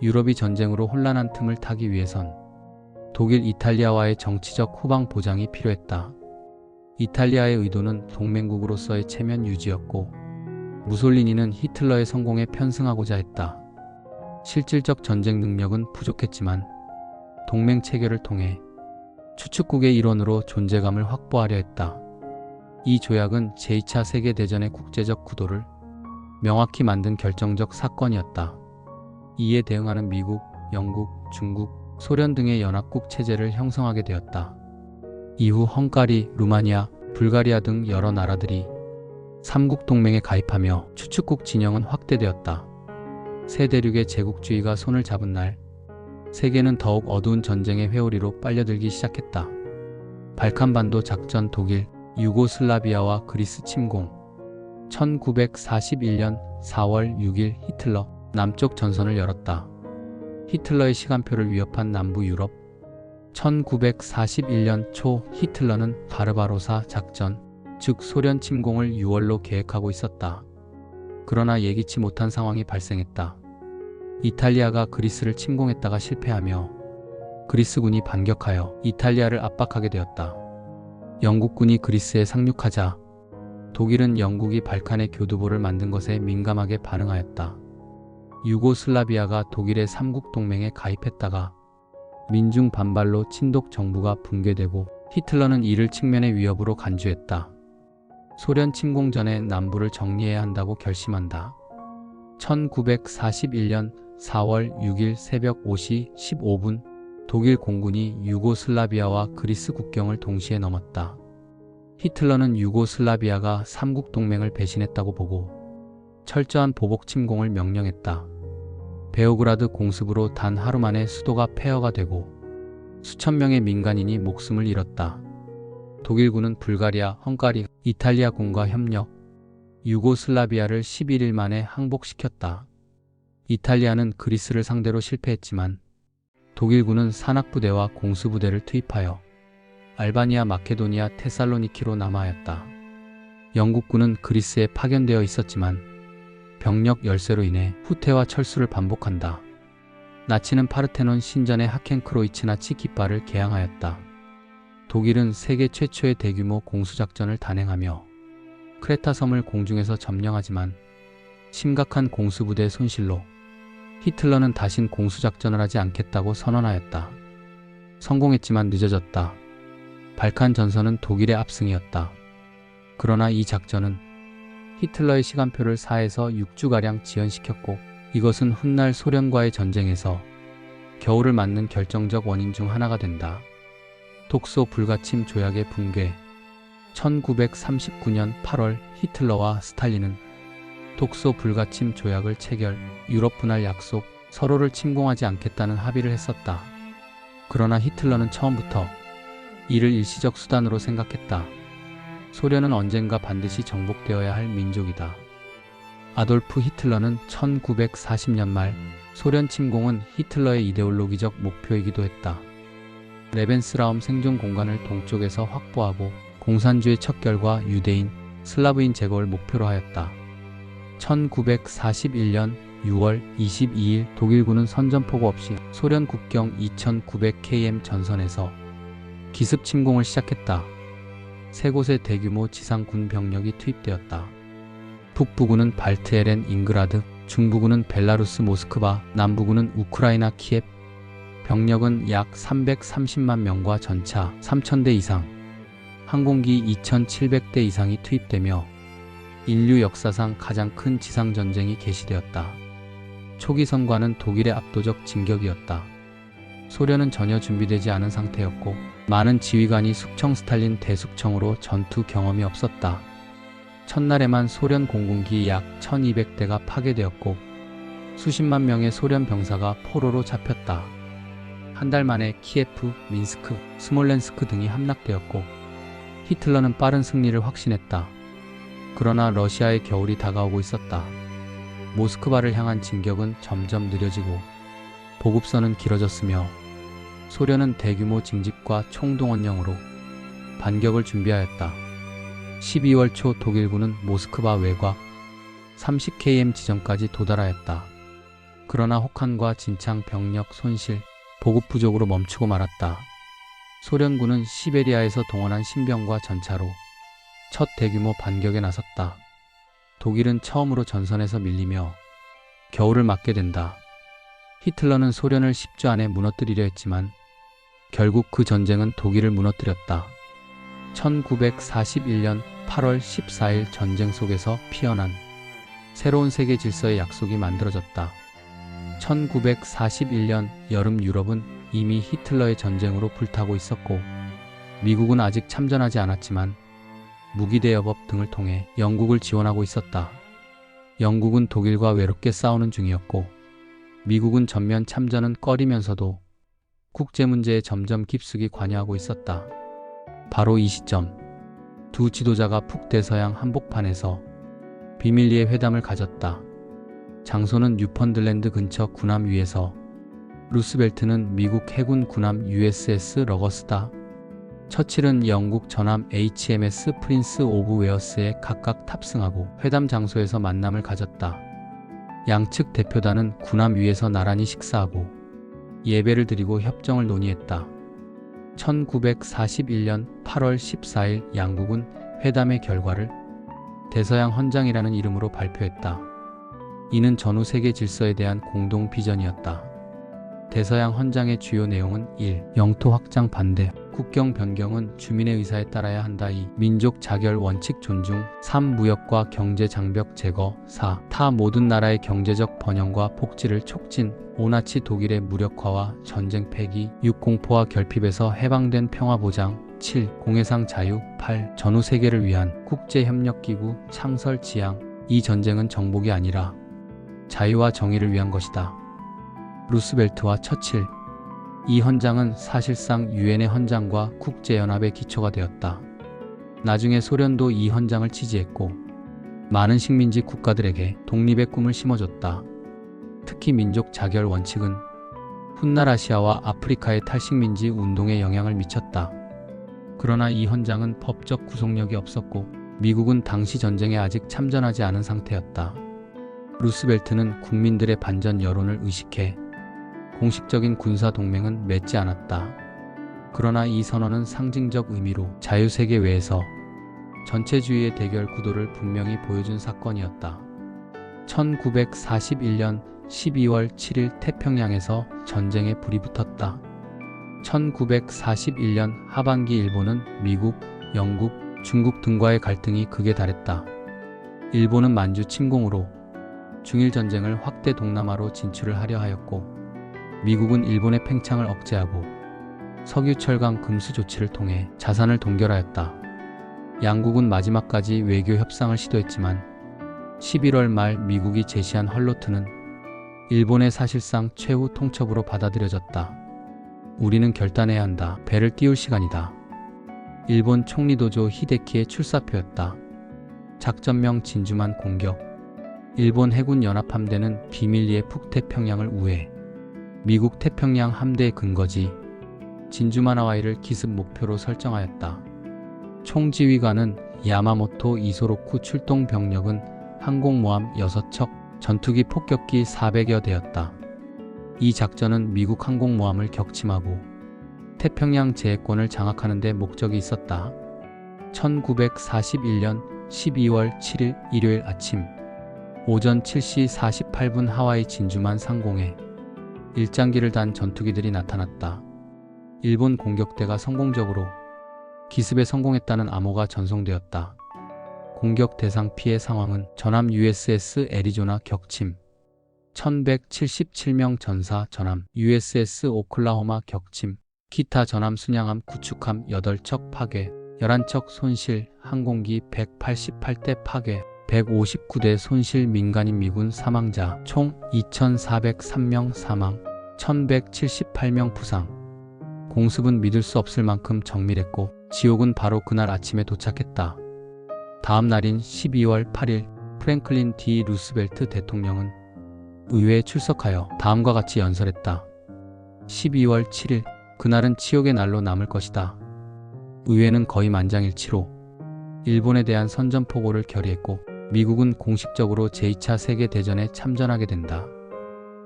S1: 유럽이 전쟁으로 혼란한 틈을 타기 위해선 독일, 이탈리아와의 정치적 후방 보장이 필요했다. 이탈리아의 의도는 동맹국으로서의 체면 유지였고 무솔리니는 히틀러의 성공에 편승하고자 했다. 실질적 전쟁 능력은 부족했지만 동맹 체결을 통해 추축국의 일원으로 존재감을 확보하려 했다. 이 조약은 제2차 세계대전의 국제적 구도를 명확히 만든 결정적 사건이었다. 이에 대응하는 미국, 영국, 중국, 소련 등의 연합국 체제를 형성하게 되었다. 이후 헝가리, 루마니아, 불가리아 등 여러 나라들이 삼국 동맹에 가입하며 추축국 진영은 확대되었다. 세 대륙의 제국주의가 손을 잡은 날, 세계는 더욱 어두운 전쟁의 회오리로 빨려들기 시작했다. 발칸반도 작전 독일, 유고슬라비아와 그리스 침공. 1941년 4월 6일 히틀러 남쪽 전선을 열었다. 히틀러의 시간표를 위협한 남부 유럽. 1941년 초 히틀러는 바르바로사 작전, 즉 소련 침공을 6월로 계획하고 있었다. 그러나 예기치 못한 상황이 발생했다. 이탈리아가 그리스를 침공했다가 실패하며 그리스군이 반격하여 이탈리아를 압박하게 되었다. 영국군이 그리스에 상륙하자 독일은 영국이 발칸의 교두보를 만든 것에 민감하게 반응하였다. 유고슬라비아가 독일의 삼국 동맹에 가입했다가 민중 반발로 친독 정부가 붕괴되고 히틀러는 이를 측면의 위협으로 간주했다. 소련 침공 전에 남부를 정리해야 한다고 결심한다. 1941년 4월 6일 새벽 5시 15분 독일 공군이 유고슬라비아와 그리스 국경을 동시에 넘었다. 히틀러는 유고슬라비아가 삼국 동맹을 배신했다고 보고 철저한 보복 침공을 명령했다. 베오그라드 공습으로 단 하루 만에 수도가 폐허가 되고 수천 명의 민간인이 목숨을 잃었다. 독일군은 불가리아, 헝가리, 이탈리아군과 협력, 유고슬라비아를 11일 만에 항복시켰다. 이탈리아는 그리스를 상대로 실패했지만 독일군은 산악부대와 공수부대를 투입하여 알바니아, 마케도니아, 테살로니키로 남하하였다. 영국군은 그리스에 파견되어 있었지만 병력 열세로 인해 후퇴와 철수를 반복한다. 나치는 파르테논 신전의 하켄크로이츠나치 깃발을 개항하였다. 독일은 세계 최초의 대규모 공수작전을 단행하며 크레타 섬을 공중에서 점령하지만 심각한 공수부대 손실로 히틀러는 다신 공수작전을 하지 않겠다고 선언하였다. 성공했지만 늦어졌다. 발칸 전선은 독일의 압승이었다. 그러나 이 작전은 히틀러의 시간표를 4에서 6주가량 지연시켰고 이것은 훗날 소련과의 전쟁에서 겨울을 맞는 결정적 원인 중 하나가 된다. 독소 불가침 조약의 붕괴. 1939년 8월 히틀러와 스탈린은 독소 불가침 조약을 체결, 유럽 분할 약속, 서로를 침공하지 않겠다는 합의를 했었다. 그러나 히틀러는 처음부터 이를 일시적 수단으로 생각했다. 소련은 언젠가 반드시 정복되어야 할 민족이다. 아돌프 히틀러는 1940년 말 소련 침공은 히틀러의 이데올로기적 목표이기도 했다. 레벤스라움 생존 공간을 동쪽에서 확보하고 공산주의 척결과 유대인, 슬라브인 제거를 목표로 하였다. 1941년 6월 22일 독일군은 선전포고 없이 소련 국경 2900km 전선에서 기습 침공을 시작했다. 세 곳의 대규모 지상군 병력이 투입되었다. 북부군은 발트에렌 잉그라드, 중부군은 벨라루스 모스크바, 남부군은 우크라이나 키예프. 병력은 약 330만 명과 전차 3000대 이상, 항공기 2700대 이상이 투입되며 인류 역사상 가장 큰 지상전쟁이 개시되었다. 초기 성과는 독일의 압도적 진격이었다. 소련은 전혀 준비되지 않은 상태였고 많은 지휘관이 숙청 스탈린 대숙청으로 전투 경험이 없었다. 첫날에만 소련 공군기 약 1200대가 파괴되었고 수십만 명의 소련 병사가 포로로 잡혔다. 한 달 만에 키예프, 민스크, 스몰렌스크 등이 함락되었고 히틀러는 빠른 승리를 확신했다. 그러나 러시아의 겨울이 다가오고 있었다. 모스크바를 향한 진격은 점점 느려지고 보급선은 길어졌으며 소련은 대규모 징집과 총동원령으로 반격을 준비하였다. 12월 초 독일군은 모스크바 외곽 30km 지점까지 도달하였다. 그러나 혹한과 진창 병력 손실, 보급 부족으로 멈추고 말았다. 소련군은 시베리아에서 동원한 신병과 전차로 첫 대규모 반격에 나섰다. 독일은 처음으로 전선에서 밀리며 겨울을 맞게 된다. 히틀러는 소련을 10주 안에 무너뜨리려 했지만 결국 그 전쟁은 독일을 무너뜨렸다. 1941년 8월 14일 전쟁 속에서 피어난 새로운 세계 질서의 약속이 만들어졌다. 1941년 여름 유럽은 이미 히틀러의 전쟁으로 불타고 있었고 미국은 아직 참전하지 않았지만 무기대여법 등을 통해 영국을 지원하고 있었다. 영국은 독일과 외롭게 싸우는 중이었고 미국은 전면 참전은 꺼리면서도 국제 문제에 점점 깊숙이 관여하고 있었다. 바로 이 시점 두 지도자가 북대서양 한복판에서 비밀리에 회담을 가졌다. 장소는 뉴펀들랜드 근처 군함 위에서 루스벨트는 미국 해군 군함 USS 러거스다. 처칠은 영국 전함 HMS 프린스 오브 웨어스에 각각 탑승하고 회담 장소에서 만남을 가졌다. 양측 대표단은 군함 위에서 나란히 식사하고 예배를 드리고 협정을 논의했다. 1941년 8월 14일 양국은 회담의 결과를 대서양 헌장이라는 이름으로 발표했다. 이는 전후 세계 질서에 대한 공동 비전이었다. 대서양 헌장의 주요 내용은 1. 영토 확장 반대, 국경 변경은 주민의 의사에 따라야 한다. 2. 민족 자결 원칙 존중. 3. 무역과 경제 장벽 제거. 4. 타 모든 나라의 경제적 번영과 복지를 촉진. 5. 나치 독일의 무력화와 전쟁 폐기. 6. 공포와 결핍에서 해방된 평화 보장. 7. 공해상 자유. 8. 전후 세계를 위한 국제협력기구 창설 지향. 이 전쟁은 정복이 아니라 자유와 정의를 위한 것이다. 루스벨트와 처칠. 이 헌장은 사실상 유엔의 헌장과 국제연합의 기초가 되었다. 나중에 소련도 이 헌장을 지지했고 많은 식민지 국가들에게 독립의 꿈을 심어줬다. 특히 민족 자결 원칙은 훗날 아시아와 아프리카의 탈식민지 운동에 영향을 미쳤다. 그러나 이 헌장은 법적 구속력이 없었고 미국은 당시 전쟁에 아직 참전하지 않은 상태였다. 루스벨트는 국민들의 반전 여론을 의식해 공식적인 군사 동맹은 맺지 않았다. 그러나 이 선언은 상징적 의미로 자유세계 외에서 전체주의의 대결 구도를 분명히 보여준 사건이었다. 1941년 12월 7일 태평양에서 전쟁에 불이 붙었다. 1941년 하반기 일본은 미국, 영국, 중국 등과의 갈등이 극에 달했다. 일본은 만주 침공으로 중일 전쟁을 확대 동남아로 진출을 하려 하였고, 미국은 일본의 팽창을 억제하고 석유, 철강, 금수 조치를 통해 자산을 동결하였다. 양국은 마지막까지 외교 협상을 시도했지만 11월 말 미국이 제시한 헐로트는 일본의 사실상 최후 통첩으로 받아들여졌다. 우리는 결단해야 한다. 배를 띄울 시간이다. 일본 총리 도조 히데키의 출사표였다. 작전명 진주만 공격. 일본 해군 연합함대는 비밀리에 북태평양을 우회. 미국 태평양 함대의 근거지 진주마나와이를 기습 목표로 설정하였다. 총지휘관은 야마모토 이소로쿠, 출동 병력은 항공모함 6척, 전투기 폭격기 400여 대였다. 이 작전은 미국 항공모함을 격침하고 태평양 제해권을 장악하는 데 목적이 있었다. 1941년 12월 7일 일요일 아침 오전 7시 48분 하와이 진주만 상공에 일장기를 단 전투기들이 나타났다. 일본 공격대가 성공적으로 기습에 성공했다는 암호가 전송되었다. 공격 대상 피해 상황은 전함 USS 애리조나 격침, 1177명 전사 전함 USS 오클라호마 격침, 기타 전함 순양함 구축함 8척 파괴, 11척 손실, 항공기 188대 파괴, 159대 손실, 민간인 미군 사망자 총 2403명 사망, 1178명 부상. 공습은 믿을 수 없을 만큼 정밀했고 지옥은 바로 그날 아침에 도착했다. 다음 날인 12월 8일 프랭클린 D. 루스벨트 대통령은 의회에 출석하여 다음과 같이 연설했다. 12월 7일 그날은 치욕의 날로 남을 것이다. 의회는 거의 만장일치로 일본에 대한 선전포고를 결의했고 미국은 공식적으로 제2차 세계대전에 참전하게 된다.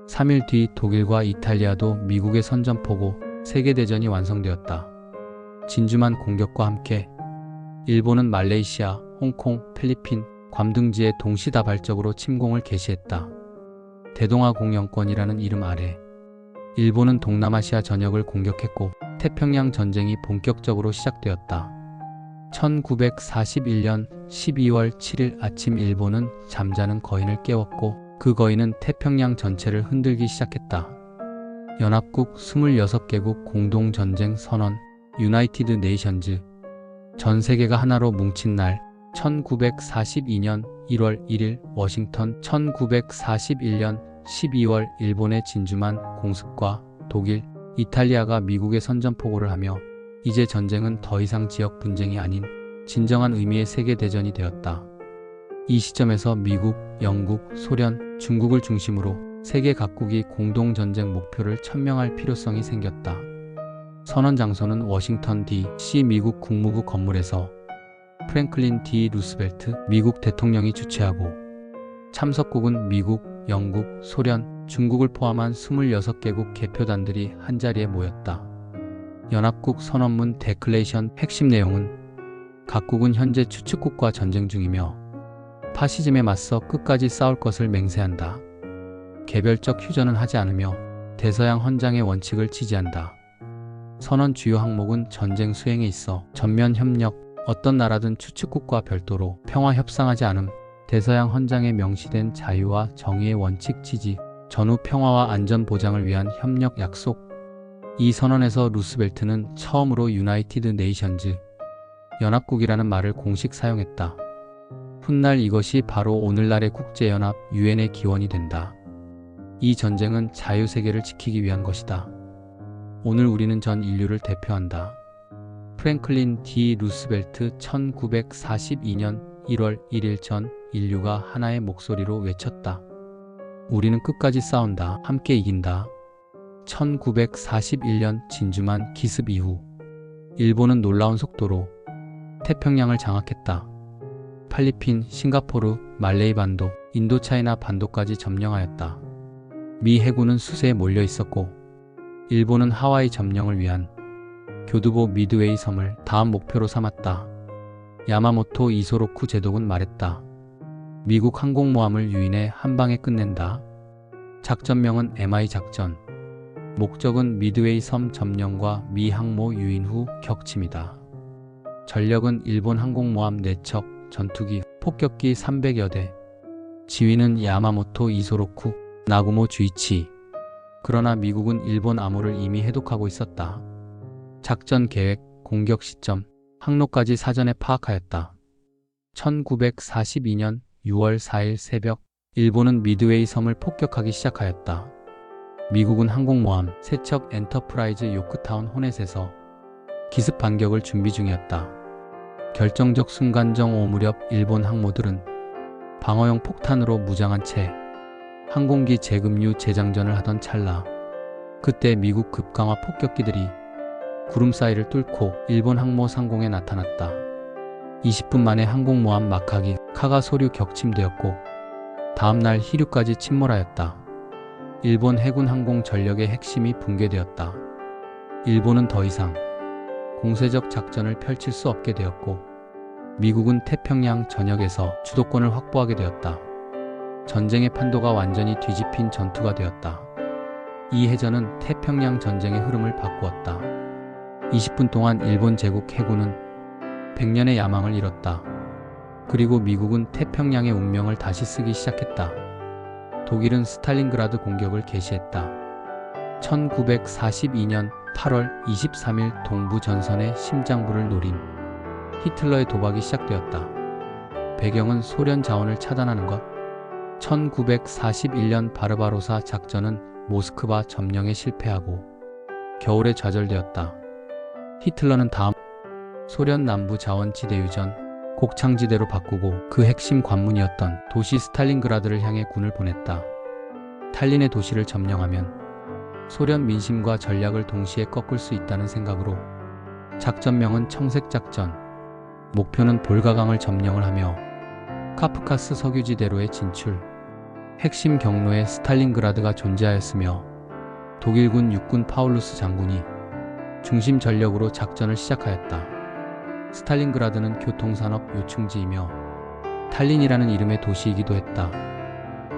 S1: 3일 뒤 독일과 이탈리아도 미국의 선전포고 세계대전이 완성되었다. 진주만 공격과 함께 일본은 말레이시아, 홍콩, 필리핀, 괌 등지에 동시다발적으로 침공을 개시했다. 대동아 공영권이라는 이름 아래 일본은 동남아시아 전역을 공격했고 태평양 전쟁이 본격적으로 시작되었다. 1941년 12월 7일 아침 일본은 잠자는 거인을 깨웠고 그 거인은 태평양 전체를 흔들기 시작했다. 연합국 26개국 공동전쟁 선언 유나이티드 네이션즈 전 세계가 하나로 뭉친 날 1942년 1월 1일 워싱턴 1941년 12월 일본의 진주만 공습과 독일, 이탈리아가 미국의 선전포고를 하며 이제 전쟁은 더 이상 지역 분쟁이 아닌 진정한 의미의 세계대전이 되었다. 이 시점에서 미국, 영국, 소련, 중국을 중심으로 세계 각국이 공동전쟁 목표를 천명할 필요성이 생겼다. 선언 장소는 워싱턴 D.C. 미국 국무부 건물에서 프랭클린 D. 루스벨트 미국 대통령이 주최하고 참석국은 미국, 영국, 소련, 중국을 포함한 26개국 개표단들이 한자리에 모였다. 연합국 선언문 데클레이션 핵심 내용은 각국은 현재 추측국과 전쟁 중이며 파시즘에 맞서 끝까지 싸울 것을 맹세한다. 개별적 휴전은 하지 않으며 대서양 헌장의 원칙을 지지한다. 선언 주요 항목은 전쟁 수행에 있어 전면 협력, 어떤 나라든 추측국과 별도로 평화 협상하지 않음, 대서양 헌장에 명시된 자유와 정의의 원칙 지지, 전후 평화와 안전 보장을 위한 협력 약속. 이 선언에서 루스벨트는 처음으로 유나이티드 네이션즈, 연합국이라는 말을 공식 사용했다. 훗날 이것이 바로 오늘날의 국제연합 유엔의 기원이 된다. 이 전쟁은 자유세계를 지키기 위한 것이다. 오늘 우리는 전 인류를 대표한다. 프랭클린 D. 루스벨트 1942년 1월 1일 전 인류가 하나의 목소리로 외쳤다. 우리는 끝까지 싸운다. 함께 이긴다. 1941년 진주만 기습 이후 일본은 놀라운 속도로 태평양을 장악했다. 필리핀, 싱가포르, 말레이 반도, 인도차이나 반도까지 점령하였다. 미 해군은 수세에 몰려 있었고 일본은 하와이 점령을 위한 교두보 미드웨이 섬을 다음 목표로 삼았다. 야마모토 이소로쿠 제독은 말했다. 미국 항공모함을 유인해 한 방에 끝낸다. 작전명은 MI 작전. 목적은 미드웨이 섬 점령과 미 항모 유인 후 격침이다. 전력은 일본 항공모함 4척, 전투기, 폭격기 300여 대. 지휘는 야마모토 이소로쿠, 나구모 주이치. 그러나 미국은 일본 암호를 이미 해독하고 있었다. 작전 계획, 공격 시점, 항로까지 사전에 파악하였다. 1942년 6월 4일 새벽, 일본은 미드웨이 섬을 폭격하기 시작하였다. 미국은 항공모함 3척 엔터프라이즈 요크타운 호넷에서 기습 반격을 준비 중이었다. 결정적 순간정 오후 무렵 일본 항모들은 방어용 폭탄으로 무장한 채 항공기 재급류 재장전을 하던 찰나, 그때 미국 급강화 폭격기들이 구름 사이를 뚫고 일본 항모 상공에 나타났다. 20분 만에 항공모함 마카기 카가 소류 격침되었고 다음날 히류까지 침몰하였다. 일본 해군 항공 전력의 핵심이 붕괴되었다. 일본은 더 이상 공세적 작전을 펼칠 수 없게 되었고 미국은 태평양 전역에서 주도권을 확보하게 되었다. 전쟁의 판도가 완전히 뒤집힌 전투가 되었다. 이 해전은 태평양 전쟁의 흐름을 바꾸었다. 20분 동안 일본 제국 해군은 100년의 야망을 이뤘다. 그리고 미국은 태평양의 운명을 다시 쓰기 시작했다. 독일은 스탈린그라드 공격을 개시했다. 1942년 8월 23일 동부 전선의 심장부를 노린 히틀러의 도박이 시작되었다. 배경은 소련 자원을 차단하는 것. 1941년 바르바로사 작전은 모스크바 점령에 실패하고 겨울에 좌절되었다. 히틀러는 다음 소련 남부 자원지대 유전 곡창지대로 바꾸고 그 핵심 관문이었던 도시 스탈린그라드를 향해 군을 보냈다. 탈린의 도시를 점령하면 소련 민심과 전략을 동시에 꺾을 수 있다는 생각으로 작전명은 청색작전, 목표는 볼가강을 점령을 하며 카프카스 석유지대로의 진출, 핵심 경로에 스탈린그라드가 존재하였으며 독일군 육군 파울루스 장군이 중심 전력으로 작전을 시작하였다. 스탈린그라드는 교통산업 요충지이며 탈린이라는 이름의 도시이기도 했다.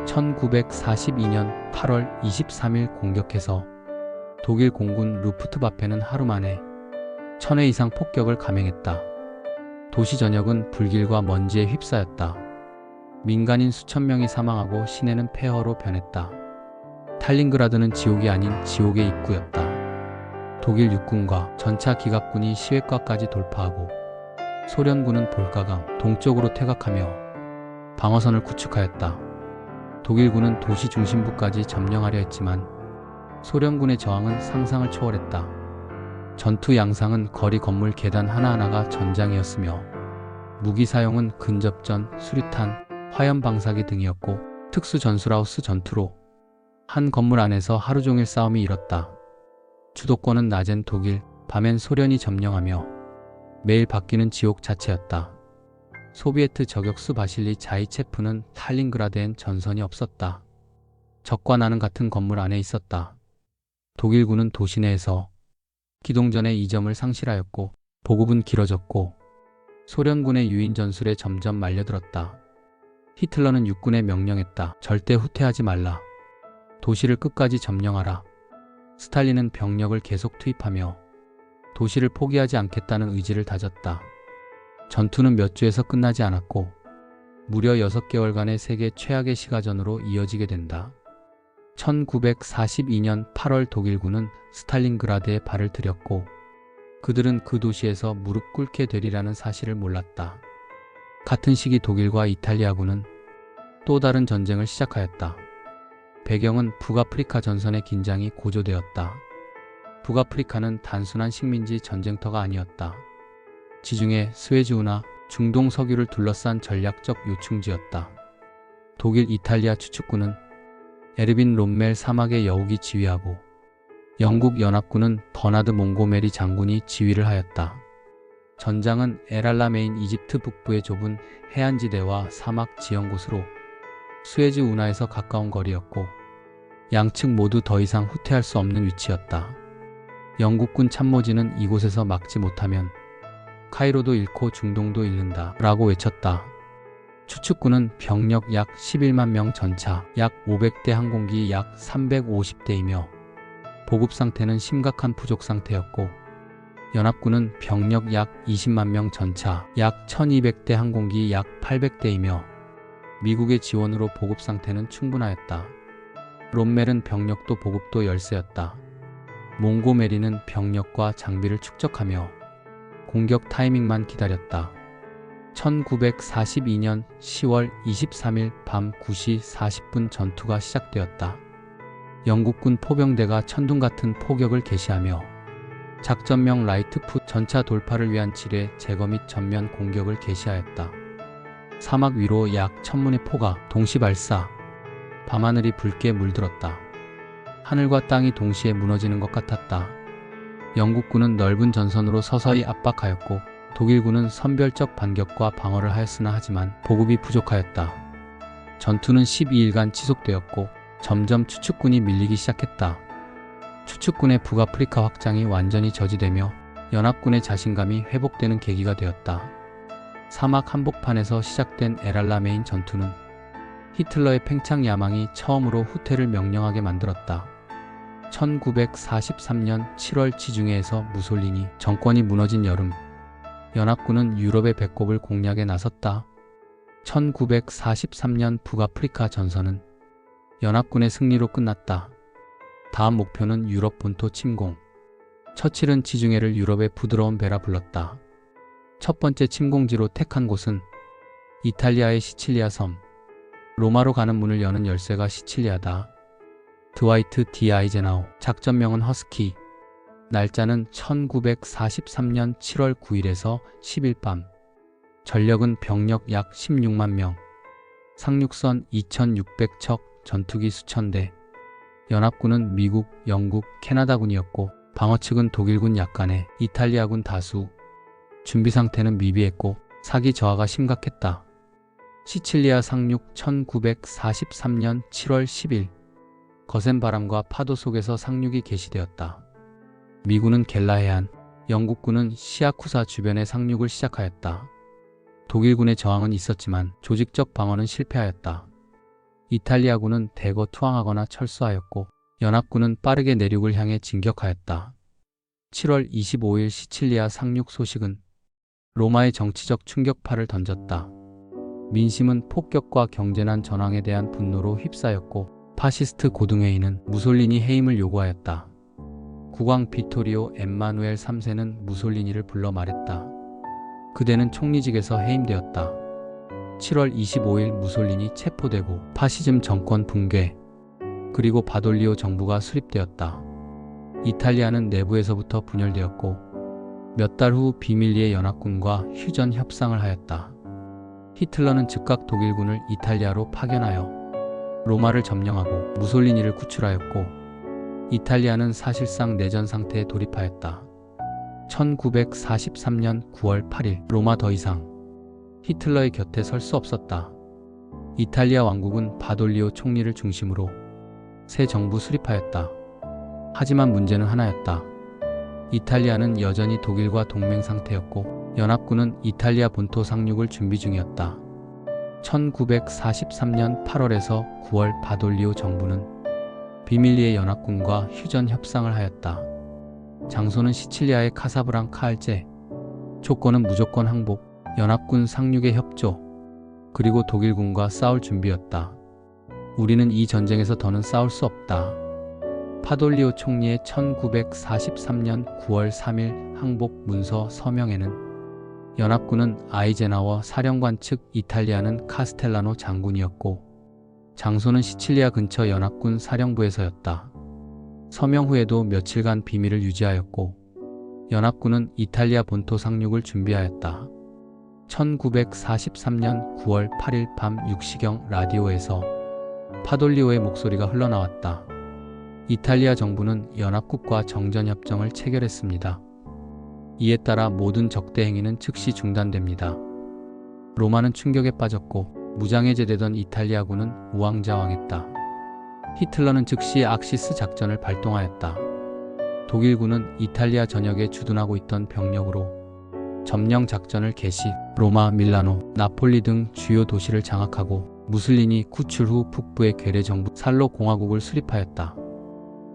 S1: 1942년 8월 23일 공격해서 독일 공군 루프트바페는 하루 만에 1000회 이상 폭격을 감행했다. 도시 전역은 불길과 먼지에 휩싸였다. 민간인 수천 명이 사망하고 시내는 폐허로 변했다. 탈린그라드는 지옥이 아닌 지옥의 입구였다. 독일 육군과 전차 기갑군이 시외과까지 돌파하고 소련군은 볼가강 동쪽으로 퇴각하며 방어선을 구축하였다. 독일군은 도시 중심부까지 점령하려 했지만 소련군의 저항은 상상을 초월했다. 전투 양상은 거리 건물 계단 하나하나가 전장이었으며 무기 사용은 근접전, 수류탄, 화염 방사기 등이었고 특수 전술하우스 전투로 한 건물 안에서 하루 종일 싸움이 일었다. 주도권은 낮엔 독일, 밤엔 소련이 점령하며 매일 바뀌는 지옥 자체였다. 소비에트 저격수 바실리 자이체프는 탈린그라드엔 전선이 없었다. 적과 나는 같은 건물 안에 있었다. 독일군은 도시 내에서 기동전의 이점을 상실하였고 보급은 길어졌고 소련군의 유인 전술에 점점 말려들었다. 히틀러는 육군에 명령했다. 절대 후퇴하지 말라. 도시를 끝까지 점령하라. 스탈린은 병력을 계속 투입하며 도시를 포기하지 않겠다는 의지를 다졌다. 전투는 몇 주에서 끝나지 않았고 무려 6개월간의 세계 최악의 시가전으로 이어지게 된다. 1942년 8월 독일군은 스탈린그라드에 발을 들였고 그들은 그 도시에서 무릎 꿇게 되리라는 사실을 몰랐다. 같은 시기 독일과 이탈리아군은 또 다른 전쟁을 시작하였다. 배경은 북아프리카 전선의 긴장이 고조되었다. 북아프리카는 단순한 식민지 전쟁터가 아니었다. 지중해, 스웨즈운하, 중동 석유를 둘러싼 전략적 요충지였다. 독일, 이탈리아 추축군은 에르빈 롬멜 사막의 여욱이 지휘하고 영국 연합군은 버나드 몽고메리 장군이 지휘를 하였다. 전장은 엘알라메인 이집트 북부의 좁은 해안지대와 사막 지형 곳으로 수에즈 운하에서 가까운 거리였고 양측 모두 더 이상 후퇴할 수 없는 위치였다. 영국군 참모진은 이곳에서 막지 못하면 카이로도 잃고 중동도 잃는다 라고 외쳤다. 추측군은 병력 약 11만 명, 전차 약 500대, 항공기 약 350대이며 보급 상태는 심각한 부족 상태였고 연합군은 병력 약 20만 명, 전차 약 1200대, 항공기 약 800대이며 미국의 지원으로 보급 상태는 충분하였다. 롬멜은 병력도 보급도 열세였다. 몽고메리는 병력과 장비를 축적하며 공격 타이밍만 기다렸다. 1942년 10월 23일 밤 9시 40분 전투가 시작되었다. 영국군 포병대가 천둥같은 포격을 개시하며 작전명 라이트풋 전차 돌파를 위한 지뢰 제거 및 전면 공격을 개시하였다. 사막 위로 약 1000문의 포가 동시 발사. 밤하늘이 붉게 물들었다. 하늘과 땅이 동시에 무너지는 것 같았다. 영국군은 넓은 전선으로 서서히 압박하였고 독일군은 선별적 반격과 방어를 하였으나 하지만 보급이 부족하였다. 전투는 12일간 지속되었고 점점 추측군이 밀리기 시작했다. 추측군의 북아프리카 확장이 완전히 저지되며 연합군의 자신감이 회복되는 계기가 되었다. 사막 한복판에서 시작된 엘알라메인 전투는 히틀러의 팽창 야망이 처음으로 후퇴를 명령하게 만들었다. 1943년 7월 지중해에서 무솔리니 정권이 무너진 여름, 연합군은 유럽의 배꼽을 공략에 나섰다. 1943년 북아프리카 전선은 연합군의 승리로 끝났다. 다음 목표는 유럽 본토 침공. 처칠은 지중해를 유럽의 부드러운 배라 불렀다. 첫 번째 침공지로 택한 곳은 이탈리아의 시칠리아 섬. 로마로 가는 문을 여는 열쇠가 시칠리아다. 드와이트 D. 아이젠하워. 작전명은 허스키. 날짜는 1943년 7월 9일에서 10일 밤. 전력은 병력 약 16만 명. 상륙선 2600척, 전투기 수천 대. 연합군은 미국, 영국, 캐나다군이었고 방어 측은 독일군 약간에 이탈리아군 다수. 준비 상태는 미비했고 사기 저하가 심각했다. 시칠리아 상륙 1943년 7월 10일. 거센 바람과 파도 속에서 상륙이 개시되었다. 미군은 겔라해안, 영국군은 시아쿠사 주변에 상륙을 시작하였다. 독일군의 저항은 있었지만 조직적 방어는 실패하였다. 이탈리아군은 대거 투항하거나 철수하였고 연합군은 빠르게 내륙을 향해 진격하였다. 7월 25일 시칠리아 상륙 소식은 로마의 정치적 충격파를 던졌다. 민심은 폭격과 경제난 전황에 대한 분노로 휩싸였고 파시스트 고등회의는 무솔리니 해임을 요구하였다. 국왕 비토리오 엠마누엘 3세는 무솔리니를 불러 말했다. 그대는 총리직에서 해임되었다. 7월 25일 무솔리니 체포되고 파시즘 정권 붕괴, 그리고 바돌리오 정부가 수립되었다. 이탈리아는 내부에서부터 분열되었고 몇 달 후 비밀리에 연합군과 휴전 협상을 하였다. 히틀러는 즉각 독일군을 이탈리아로 파견하여 로마를 점령하고 무솔리니를 구출하였고 이탈리아는 사실상 내전 상태에 돌입하였다. 1943년 9월 8일 로마 더 이상 히틀러의 곁에 설 수 없었다. 이탈리아 왕국은 바돌리오 총리를 중심으로 새 정부 수립하였다. 하지만 문제는 하나였다. 이탈리아는 여전히 독일과 동맹 상태였고 연합군은 이탈리아 본토 상륙을 준비 중이었다. 1943년 8월에서 9월 바돌리오 정부는 비밀리에 연합군과 휴전 협상을 하였다. 장소는 시칠리아의 카사브랑카 알제. 조건은 무조건 항복, 연합군 상륙의 협조, 그리고 독일군과 싸울 준비였다. 우리는 이 전쟁에서 더는 싸울 수 없다. 파돌리오 총리의 1943년 9월 3일 항복 문서 서명에는 연합군은 아이젠하워 사령관 측, 이탈리아는 카스텔라노 장군이었고 장소는 시칠리아 근처 연합군 사령부에서였다. 서명 후에도 며칠간 비밀을 유지하였고 연합군은 이탈리아 본토 상륙을 준비하였다. 1943년 9월 8일 밤 6시경 라디오에서 파돌리오의 목소리가 흘러나왔다. 이탈리아 정부는 연합국과 정전협정을 체결했습니다. 이에 따라 모든 적대 행위는 즉시 중단됩니다. 로마는 충격에 빠졌고 무장해제되던 이탈리아군은 우왕좌왕했다. 히틀러는 즉시 악시스 작전을 발동하였다. 독일군은 이탈리아 전역에 주둔하고 있던 병력으로 점령 작전을 개시, 로마, 밀라노, 나폴리 등 주요 도시를 장악하고 무솔리니 구출 후 북부의 괴뢰 정부 살로 공화국을 수립하였다.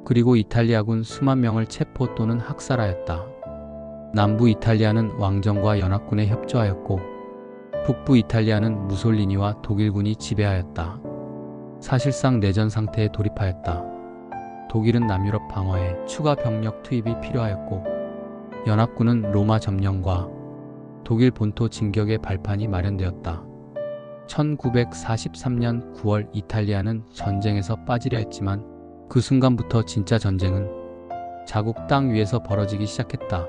S1: 그리고 이탈리아군 수만 명을 체포 또는 학살하였다. 남부 이탈리아는 왕정과 연합군에 협조하였고 북부 이탈리아는 무솔리니와 독일군이 지배하였다. 사실상 내전 상태에 돌입하였다. 독일은 남유럽 방어에 추가 병력 투입이 필요하였고 연합군은 로마 점령과 독일 본토 진격의 발판이 마련되었다. 1943년 9월 이탈리아는 전쟁에서 빠지려 했지만 그 순간부터 진짜 전쟁은 자국 땅 위에서 벌어지기 시작했다.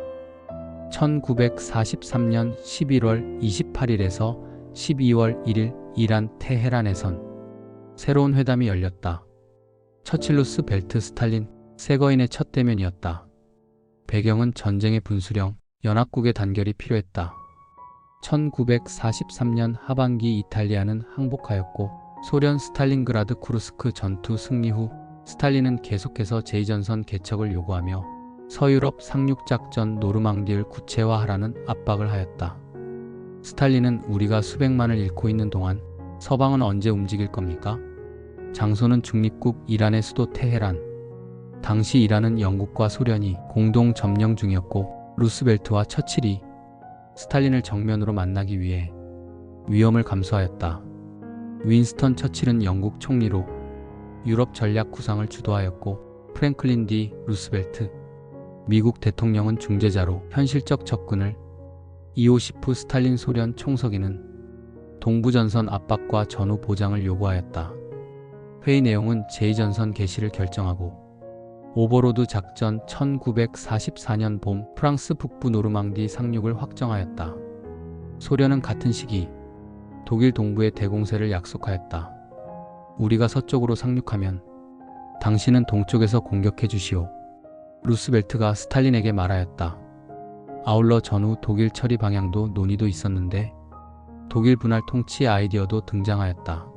S1: 1943년 11월 28일에서 12월 1일 이란 테헤란에선 새로운 회담이 열렸다. 처칠 루스벨트 스탈린 세거인의 첫 대면이었다. 배경은 전쟁의 분수령, 연합국의 단결이 필요했다. 1943년 하반기 이탈리아는 항복하였고 소련 스탈린그라드 쿠르스크 전투 승리 후 스탈린은 계속해서 제2전선 개척을 요구하며 서유럽 상륙작전 노르망디를 구체화하라는 압박을 하였다. 스탈린은 우리가 수백만을 잃고 있는 동안 서방은 언제 움직일 겁니까? 장소는 중립국 이란의 수도 테헤란. 당시 이란은 영국과 소련이 공동 점령 중이었고 루스벨트와 처칠이 스탈린을 정면으로 만나기 위해 위험을 감수하였다. 윈스턴 처칠은 영국 총리로 유럽 전략 구상을 주도하였고 프랭클린 D. 루스벨트 미국 대통령은 중재자로 현실적 접근을, 이오시프 스탈린 소련 총서기는 동부전선 압박과 전후 보장을 요구하였다. 회의 내용은 제2전선 개시를 결정하고 오버로드 작전 1944년 봄 프랑스 북부 노르망디 상륙을 확정하였다. 소련은 같은 시기 독일 동부의 대공세를 약속하였다. 우리가 서쪽으로 상륙하면 당신은 동쪽에서 공격해 주시오. 루스벨트가 스탈린에게 말하였다. 아울러 전후 독일 처리 방향도 논의도 있었는데 독일 분할 통치 아이디어도 등장하였다.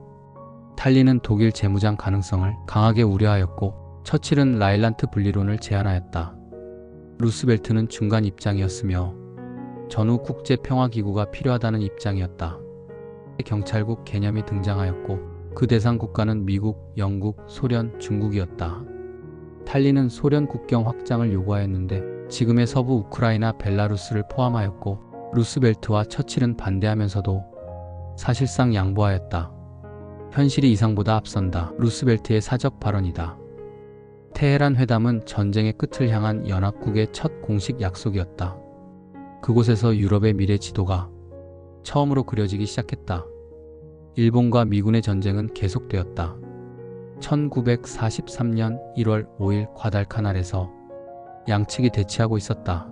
S1: 탈린은 독일 재무장 가능성을 강하게 우려하였고 처칠은 라일란트 분리론을 제안하였다. 루스벨트는 중간 입장이었으며 전후 국제평화기구가 필요하다는 입장이었다. 경찰국 개념이 등장하였고 그 대상 국가는 미국, 영국, 소련, 중국이었다. 탈린은 소련 국경 확장을 요구하였는데 지금의 서부 우크라이나 벨라루스를 포함하였고 루스벨트와 처칠은 반대하면서도 사실상 양보하였다. 현실이 이상보다 앞선다. 루스벨트의 사적 발언이다. 테헤란 회담은 전쟁의 끝을 향한 연합국의 첫 공식 약속이었다. 그곳에서 유럽의 미래 지도가 처음으로 그려지기 시작했다. 일본과 미군의 전쟁은 계속되었다. 1943년 1월 5일 과달카날에서 양측이 대치하고 있었다.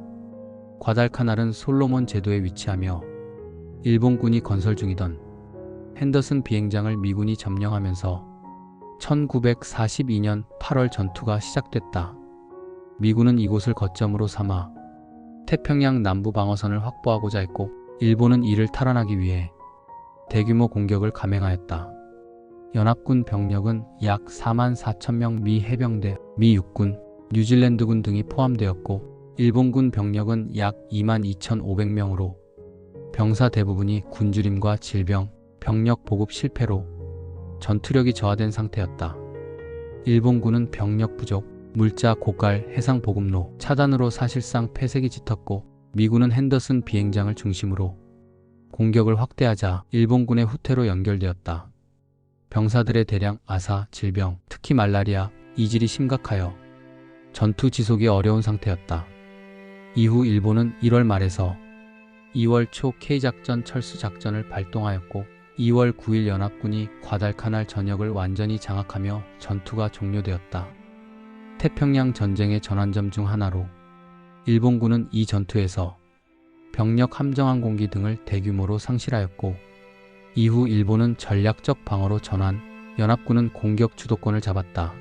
S1: 과달카날은 솔로몬 제도에 위치하며 일본군이 건설 중이던 핸더슨 비행장을 미군이 점령하면서 1942년 8월 전투가 시작됐다. 미군은 이곳을 거점으로 삼아 태평양 남부 방어선을 확보하고자 했고 일본은 이를 탈환하기 위해 대규모 공격을 감행하였다. 연합군 병력은 약 44,000명 미 해병대, 미 육군, 뉴질랜드군 등이 포함되었고 일본군 병력은 약 22,500명으로 병사 대부분이 굶주림과 질병, 병력 보급 실패로 전투력이 저하된 상태였다. 일본군은 병력 부족, 물자 고갈, 해상 보급로 차단으로 사실상 패색이 짙었고 미군은 핸더슨 비행장을 중심으로 공격을 확대하자 일본군의 후퇴로 연결되었다. 병사들의 대량 아사, 질병, 특히 말라리아, 이질이 심각하여 전투 지속이 어려운 상태였다. 이후 일본은 1월 말에서 2월 초 K작전 철수작전을 발동하였고 2월 9일 연합군이 과달카날 전역을 완전히 장악하며 전투가 종료되었다. 태평양 전쟁의 전환점 중 하나로 일본군은 이 전투에서 병력 함정항공기 등을 대규모로 상실하였고 이후 일본은 전략적 방어로 전환, 연합군은 공격 주도권을 잡았다.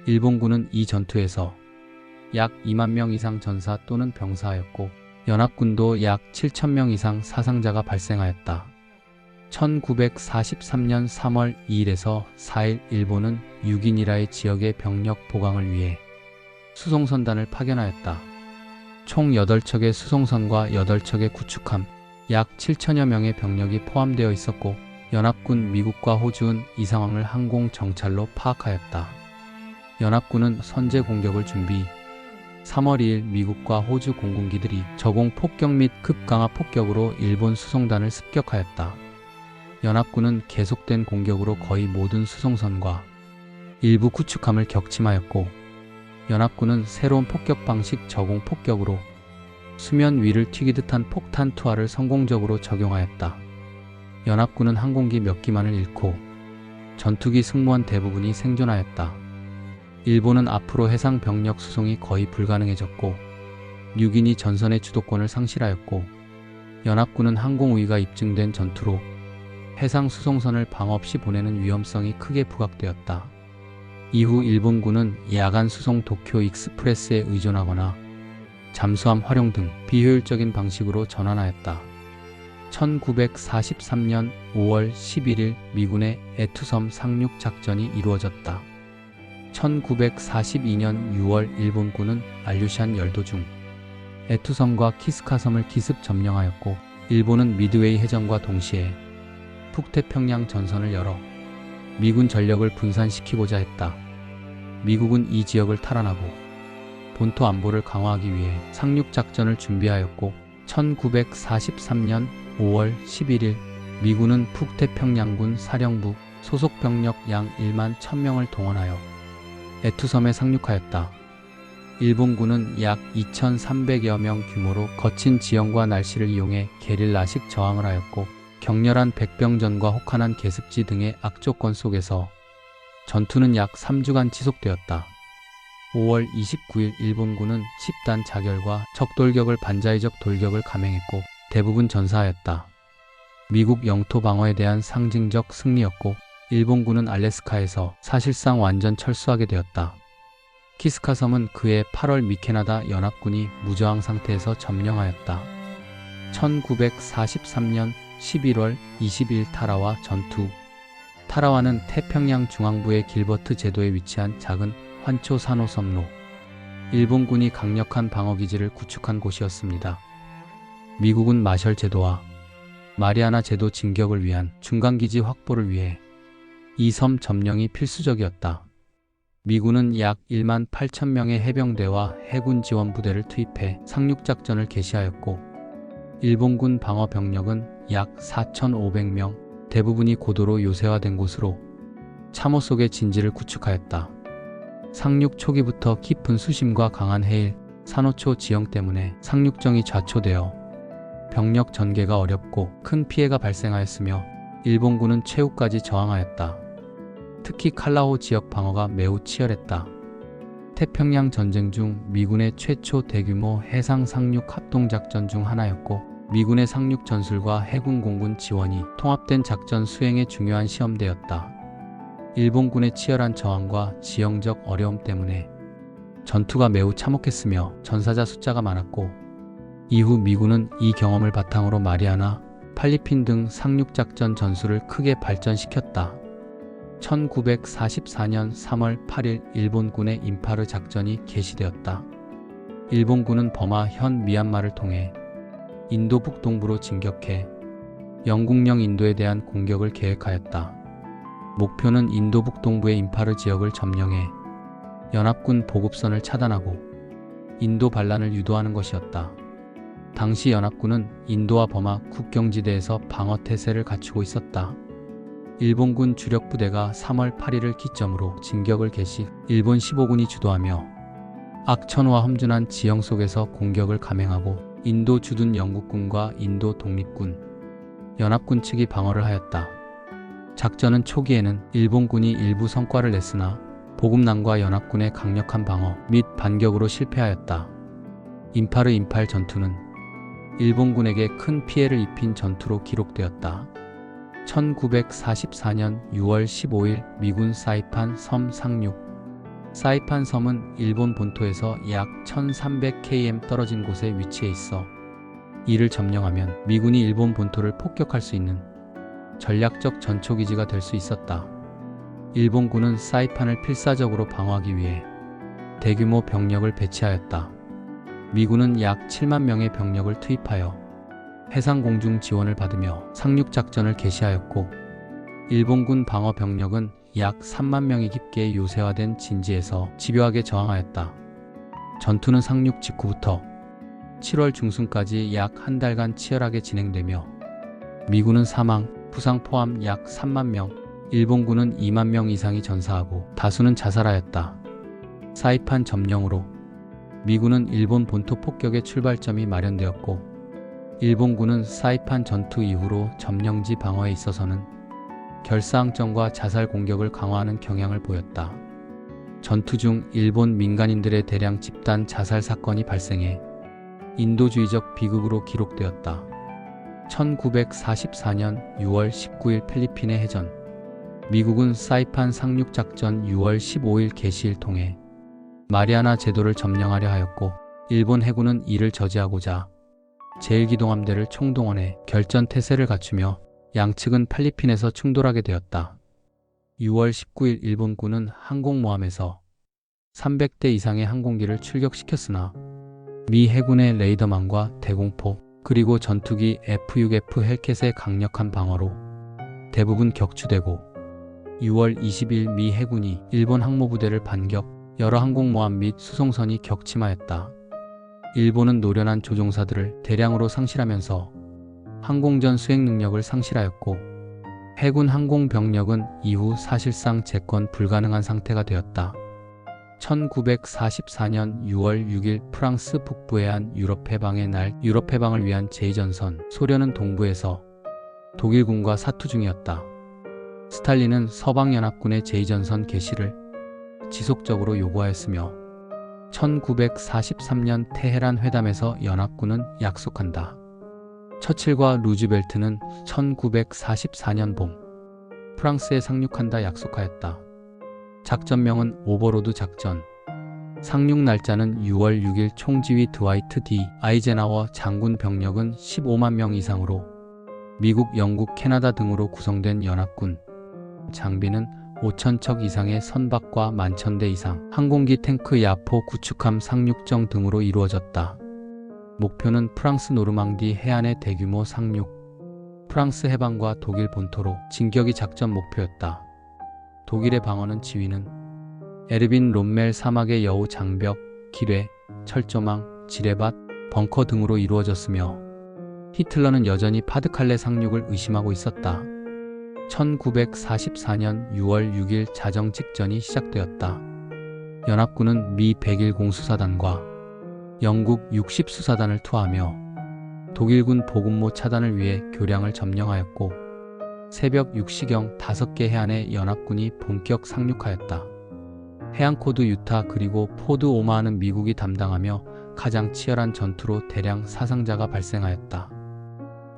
S1: 일본군은 이 전투에서 약 2만 명 이상 전사 또는 병사하였고 연합군도 약 7천 명 이상 사상자가 발생하였다. 1943년 3월 2일에서 4일 일본은 유기니라의 지역의 병력 보강을 위해 수송선단을 파견하였다. 총 8척의 수송선과 8척의 구축함, 약 7천여 명의 병력이 포함되어 있었고 연합군 미국과 호주는 이 상황을 항공 정찰로 파악하였다. 연합군은 선제 공격을 준비. 3월 2일 미국과 호주 공군기들이 저공 폭격 및 급강하 폭격으로 일본 수송단을 습격하였다. 연합군은 계속된 공격으로 거의 모든 수송선과 일부 구축함을 격침하였고 연합군은 새로운 폭격 방식 저공 폭격으로 수면 위를 튀기듯한 폭탄 투하를 성공적으로 적용하였다. 연합군은 항공기 몇 기만을 잃고 전투기 승무원 대부분이 생존하였다. 일본은 앞으로 해상 병력 수송이 거의 불가능해졌고 유기니 전선의 주도권을 상실하였고 연합군은 항공 우위가 입증된 전투로 해상 수송선을 방어 없이 보내는 위험성이 크게 부각되었다. 이후 일본군은 야간 수송 도쿄 익스프레스에 의존하거나 잠수함 활용 등 비효율적인 방식으로 전환하였다. 1943년 5월 11일 미군의 애투섬 상륙 작전이 이루어졌다. 1942년 6월 일본군은 알류샨 열도 중 애투섬과 키스카섬을 기습 점령하였고 일본은 미드웨이 해전과 동시에 북태평양 전선을 열어 미군 전력을 분산시키고자 했다. 미국은 이 지역을 탈환하고 본토 안보를 강화하기 위해 상륙작전을 준비하였고 1943년 5월 11일 미군은 북태평양군 사령부 소속 병력 양 1만 1000명을 동원하여 애투섬에 상륙하였다. 일본군은 약 2300여 명 규모로 거친 지형과 날씨를 이용해 게릴라식 저항을 하였고 격렬한 백병전과 혹한한 계습지 등의 악조건 속에서 전투는 약 3주간 지속되었다. 5월 29일 일본군은 10단 자결과 적돌격을 반자위적 돌격을 감행했고 대부분 전사하였다. 미국 영토 방어에 대한 상징적 승리였고 일본군은 알래스카에서 사실상 완전 철수하게 되었다. 키스카섬은 그해 8월 미캐나다 연합군이 무저항 상태에서 점령하였다. 1943년 11월 20일 타라와 전투. 타라와는 태평양 중앙부의 길버트 제도에 위치한 작은 환초 산호 섬로 일본군이 강력한 방어기지를 구축한 곳이었습니다. 미국은 마셜 제도와 마리아나 제도 진격을 위한 중간기지 확보를 위해 이 섬 점령이 필수적이었다. 미군은 약 1만 8천 명의 해병대와 해군 지원 부대를 투입해 상륙작전을 개시하였고 일본군 방어 병력은 약 4,500명, 대부분이 고도로 요새화된 곳으로 참호 속의 진지를 구축하였다. 상륙 초기부터 깊은 수심과 강한 해일, 산호초 지형 때문에 상륙정이 좌초되어 병력 전개가 어렵고 큰 피해가 발생하였으며 일본군은 최후까지 저항하였다. 특히 칼라호 지역 방어가 매우 치열했다. 태평양 전쟁 중 미군의 최초 대규모 해상 상륙 합동작전 중 하나였고 미군의 상륙 전술과 해군 공군 지원이 통합된 작전 수행의 중요한 시험대였다. 일본군의 치열한 저항과 지형적 어려움 때문에 전투가 매우 참혹했으며 전사자 숫자가 많았고 이후 미군은 이 경험을 바탕으로 마리아나, 팔리핀 등 상륙작전 전술을 크게 발전시켰다. 1944년 3월 8일 일본군의 임파르 작전이 개시되었다. 일본군은 버마 현 미얀마를 통해 인도 북동부로 진격해 영국령 인도에 대한 공격을 계획하였다. 목표는 인도 북동부의 임파르 지역을 점령해 연합군 보급선을 차단하고 인도 반란을 유도하는 것이었다. 당시 연합군은 인도와 버마 국경지대에서 방어태세를 갖추고 있었다. 일본군 주력 부대가 3월 8일을 기점으로 진격을 개시, 일본 15군이 주도하며 악천후와 험준한 지형 속에서 공격을 감행하고 인도 주둔 영국군과 인도 독립군, 연합군 측이 방어를 하였다. 작전은 초기에는 일본군이 일부 성과를 냈으나 보급난과 연합군의 강력한 방어 및 반격으로 실패하였다. 임파르 임팔 전투는 일본군에게 큰 피해를 입힌 전투로 기록되었다. 1944년 6월 15일 미군 사이판 섬 상륙. 사이판 섬은 일본 본토에서 약 1300km 떨어진 곳에 위치해 있어 이를 점령하면 미군이 일본 본토를 폭격할 수 있는 전략적 전초기지가 될 수 있었다. 일본군은 사이판을 필사적으로 방어하기 위해 대규모 병력을 배치하였다. 미군은 약 7만 명의 병력을 투입하여 해상-공중 지원을 받으며 상륙작전을 개시하였고, 일본군 방어 병력은 약 3만 명이 깊게 요새화된 진지에서 집요하게 저항하였다. 전투는 상륙 직후부터 7월 중순까지 약 한 달간 치열하게 진행되며 미군은 사망, 부상 포함 약 3만 명, 일본군은 2만 명 이상이 전사하고 다수는 자살하였다. 사이판 점령으로 미군은 일본 본토 폭격의 출발점이 마련되었고, 일본군은 사이판 전투 이후로 점령지 방어에 있어서는 결사항전과 자살 공격을 강화하는 경향을 보였다. 전투 중 일본 민간인들의 대량 집단 자살 사건이 발생해 인도주의적 비극으로 기록되었다. 1944년 6월 19일 필리핀의 해전. 미국은 사이판 상륙작전 6월 15일 개시를 통해 마리아나 제도를 점령하려 하였고, 일본 해군은 이를 저지하고자 제1기동함대를 총동원해 결전태세를 갖추며 양측은 필리핀에서 충돌하게 되었다. 6월 19일 일본군은 항공모함에서 300대 이상의 항공기를 출격시켰으나 미 해군의 레이더망과 대공포 그리고 전투기 F-6F 헬켓의 강력한 방어로 대부분 격추되고, 6월 20일 미 해군이 일본 항모부대를 반격, 여러 항공모함 및 수송선이 격침하였다. 일본은 노련한 조종사들을 대량으로 상실하면서 항공전 수행 능력을 상실하였고, 해군 항공병력은 이후 사실상 재건 불가능한 상태가 되었다. 1944년 6월 6일 프랑스 북부에 한 유럽 해방의 날, 유럽 해방을 위한 제2전선, 소련은 동부에서 독일군과 사투 중이었다. 스탈린은 서방연합군의 제2전선 개시를 지속적으로 요구하였으며 1943년 테헤란 회담에서 연합군은 약속한다. 처칠과 루즈벨트는 1944년 봄 프랑스에 상륙한다 약속하였다. 작전명은 오버로드 작전. 상륙 날짜는 6월 6일. 총지휘 드와이트 D. 아이젠하워 장군. 병력은 15만 명 이상으로 미국, 영국, 캐나다 등으로 구성된 연합군. 장비는 5,000척 이상의 선박과 10,000대 이상 항공기, 탱크, 야포, 구축함, 상륙정 등으로 이루어졌다. 목표는 프랑스 노르망디 해안의 대규모 상륙. 프랑스 해방과 독일 본토로 진격이 작전 목표였다. 독일의 방어는 지휘는 에르빈 롬멜. 사막의 여우, 장벽, 기뢰, 철조망, 지뢰밭, 벙커 등으로 이루어졌으며 히틀러는 여전히 파드칼레 상륙을 의심하고 있었다. 1944년 6월 6일 자정 직전이 시작되었다. 연합군은 미 101 수사단과 영국 60 수사단을 투하하며 독일군 보급모 차단을 위해 교량을 점령하였고, 새벽 6시경 5개 해안에 연합군이 본격 상륙하였다. 해안코드 유타 그리고 포드 오마하는 미국이 담당하며 가장 치열한 전투로 대량 사상자가 발생하였다.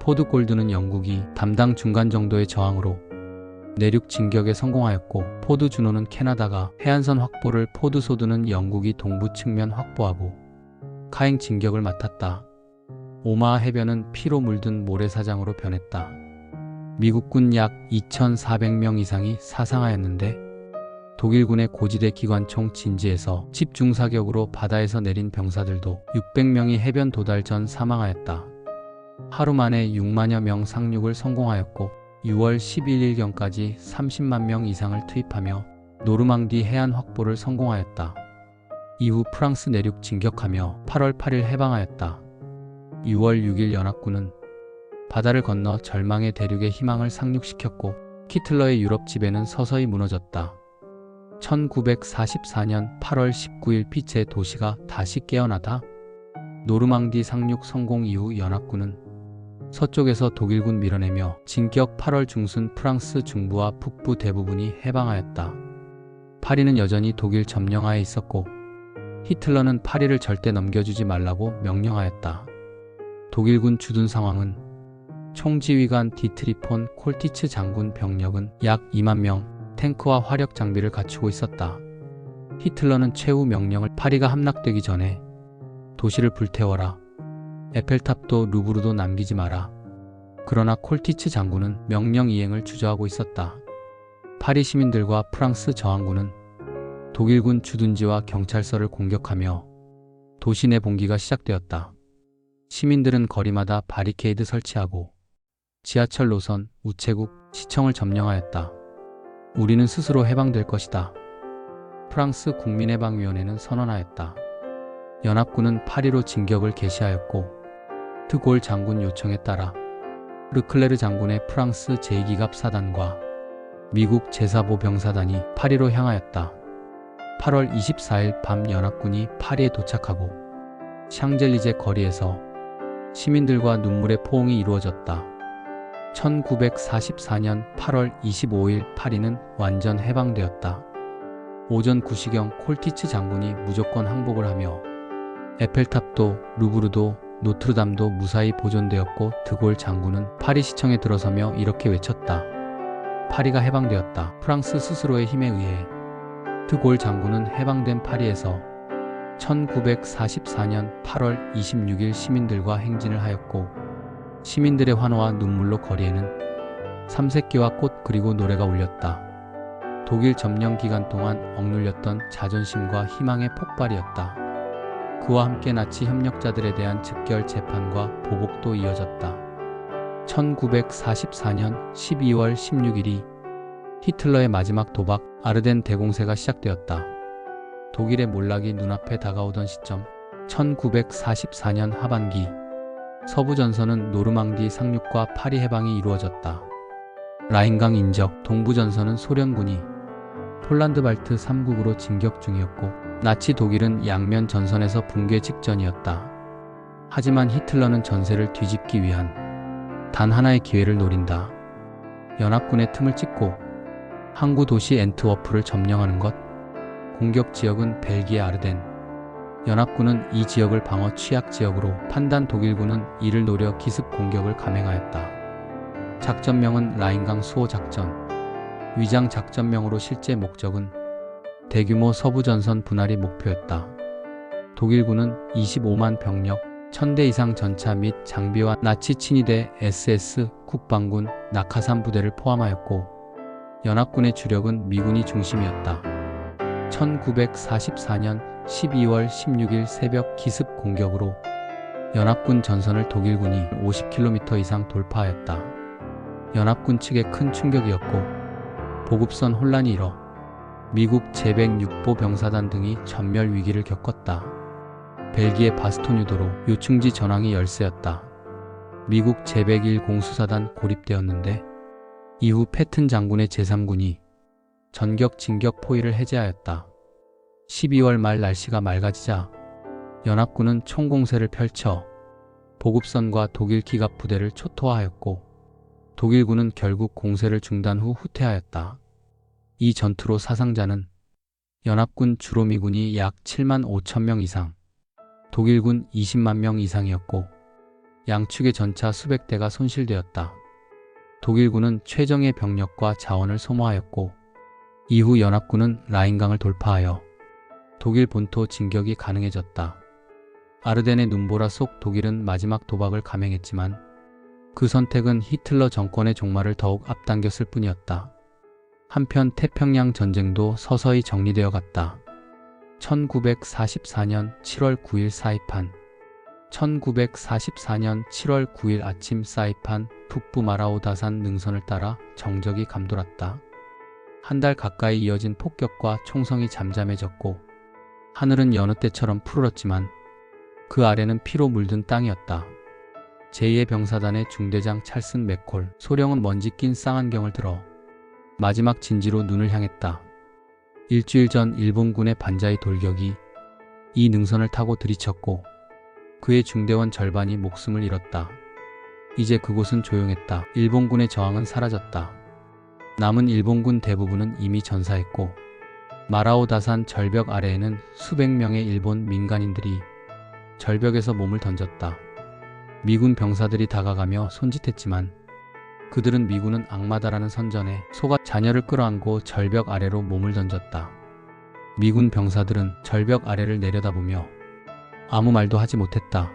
S1: 포드 골드는 영국이 담당 중간 정도의 저항으로 내륙 진격에 성공하였고, 포드 주노는 캐나다가 해안선 확보를, 포드 소드는 영국이 동부 측면 확보하고 카행 진격을 맡았다. 오마하 해변은 피로 물든 모래사장으로 변했다. 미국군 약 2,400명 이상이 사상하였는데, 독일군의 고지대 기관총 진지에서 집중사격으로 바다에서 내린 병사들도 600명이 해변 도달 전 사망하였다. 하루 만에 6만여 명 상륙을 성공하였고, 6월 11일경까지 30만 명 이상을 투입하며 노르망디 해안 확보를 성공하였다. 이후 프랑스 내륙 진격하며 8월 8일 해방하였다. 6월 6일 연합군은 바다를 건너 절망의 대륙의 희망을 상륙시켰고, 히틀러의 유럽 지배는 서서히 무너졌다. 1944년 8월 19일 피체 도시가 다시 깨어나다. 노르망디 상륙 성공 이후 연합군은 서쪽에서 독일군 밀어내며 진격. 8월 중순 프랑스 중부와 북부 대부분이 해방하였다. 파리는 여전히 독일 점령하에 있었고, 히틀러는 파리를 절대 넘겨주지 말라고 명령하였다. 독일군 주둔 상황은 총지휘관 디트리폰 콜티츠 장군 병력은 약 2만 명, 탱크와 화력 장비를 갖추고 있었다. 히틀러는 최후 명령을 파리가 함락되기 전에 도시를 불태워라. 에펠탑도 루브르도 남기지 마라. 그러나 콜티츠 장군은 명령 이행을 주저하고 있었다. 파리 시민들과 프랑스 저항군은 독일군 주둔지와 경찰서를 공격하며 도시 내 봉기가 시작되었다. 시민들은 거리마다 바리케이드 설치하고 지하철 노선, 우체국, 시청을 점령하였다. 우리는 스스로 해방될 것이다. 프랑스 국민해방위원회는 선언하였다. 연합군은 파리로 진격을 개시하였고 드골 장군 요청에 따라 르클레르 장군의 프랑스 제2기갑 사단과 미국 제4보 병사단이 파리로 향하였다. 8월 24일 밤 연합군이 파리에 도착하고 샹젤리제 거리에서 시민들과 눈물의 포옹이 이루어졌다. 1944년 8월 25일 파리는 완전 해방되었다. 오전 9시경 콜티츠 장군이 무조건 항복을 하며 에펠탑도 루브르도 노트르담도 무사히 보존되었고 드골 장군은 파리 시청에 들어서며 이렇게 외쳤다. 파리가 해방되었다. 프랑스 스스로의 힘에 의해 드골 장군은 해방된 파리에서 1944년 8월 26일 시민들과 행진을 하였고 시민들의 환호와 눈물로 거리에는 삼색기와 꽃 그리고 노래가 울렸다. 독일 점령 기간 동안 억눌렸던 자존심과 희망의 폭발이었다. 그와 함께 나치 협력자들에 대한 즉결 재판과 보복도 이어졌다. 1944년 12월 16일이 히틀러의 마지막 도박 아르덴 대공세가 시작되었다. 독일의 몰락이 눈앞에 다가오던 시점 1944년 하반기 서부 전선은 노르망디 상륙과 파리 해방이 이루어졌다. 라인강 인적, 동부 전선은 소련군이 폴란드 발트 3국으로 진격 중이었고 나치 독일은 양면 전선에서 붕괴 직전이었다. 하지만 히틀러는 전세를 뒤집기 위한 단 하나의 기회를 노린다. 연합군의 틈을 찢고 항구 도시 엔트워프를 점령하는 것. 공격 지역은 벨기에 아르덴. 연합군은 이 지역을 방어 취약 지역으로 판단 독일군은 이를 노려 기습 공격을 감행하였다. 작전명은 라인강 수호 작전. 위장 작전명으로 실제 목적은 대규모 서부 전선 분할이 목표였다. 독일군은 25만 병력, 1000대 이상 전차 및 장비와 나치 친위대 SS, 국방군, 낙하산 부대를 포함하였고 연합군의 주력은 미군이 중심이었다. 1944년 12월 16일 새벽 기습 공격으로 연합군 전선을 독일군이 50km 이상 돌파하였다. 연합군 측에 큰 충격이었고 보급선 혼란이 일어 미국 제106보 병사단 등이 전멸 위기를 겪었다. 벨기에 바스톤 유도로 요충지 전황이 열세였다. 미국 제101 공수사단 고립되었는데 이후 패튼 장군의 제3군이 전격 진격 포위를 해제하였다. 12월 말 날씨가 맑아지자 연합군은 총공세를 펼쳐 보급선과 독일 기갑 부대를 초토화하였고 독일군은 결국 공세를 중단 후 후퇴하였다. 이 전투로 사상자는 연합군 주로 미군이 약 7만 5천 명 이상, 독일군 20만 명 이상이었고 양측의 전차 수백 대가 손실되었다. 독일군은 최정예 병력과 자원을 소모하였고 이후 연합군은 라인강을 돌파하여 독일 본토 진격이 가능해졌다. 아르덴의 눈보라 속 독일은 마지막 도박을 감행했지만 그 선택은 히틀러 정권의 종말을 더욱 앞당겼을 뿐이었다. 한편 태평양 전쟁도 서서히 정리되어 갔다. 1944년 7월 9일 사이판 1944년 7월 9일 아침 사이판 북부 마라오다산 능선을 따라 정적이 감돌았다. 한 달 가까이 이어진 폭격과 총성이 잠잠해졌고 하늘은 여느 때처럼 푸르렀지만 그 아래는 피로 물든 땅이었다. 제2의 병사단의 중대장 찰슨 맥콜 소령은 먼지 낀 쌍안경을 들어 마지막 진지로 눈을 향했다. 일주일 전 일본군의 반자의 돌격이 이 능선을 타고 들이쳤고 그의 중대원 절반이 목숨을 잃었다. 이제 그곳은 조용했다. 일본군의 저항은 사라졌다. 남은 일본군 대부분은 이미 전사했고 마라오다산 절벽 아래에는 수백 명의 일본 민간인들이 절벽에서 몸을 던졌다. 미군 병사들이 다가가며 손짓했지만 그들은 미군은 악마다라는 선전에 속아 자녀를 끌어안고 절벽 아래로 몸을 던졌다. 미군 병사들은 절벽 아래를 내려다보며 아무 말도 하지 못했다.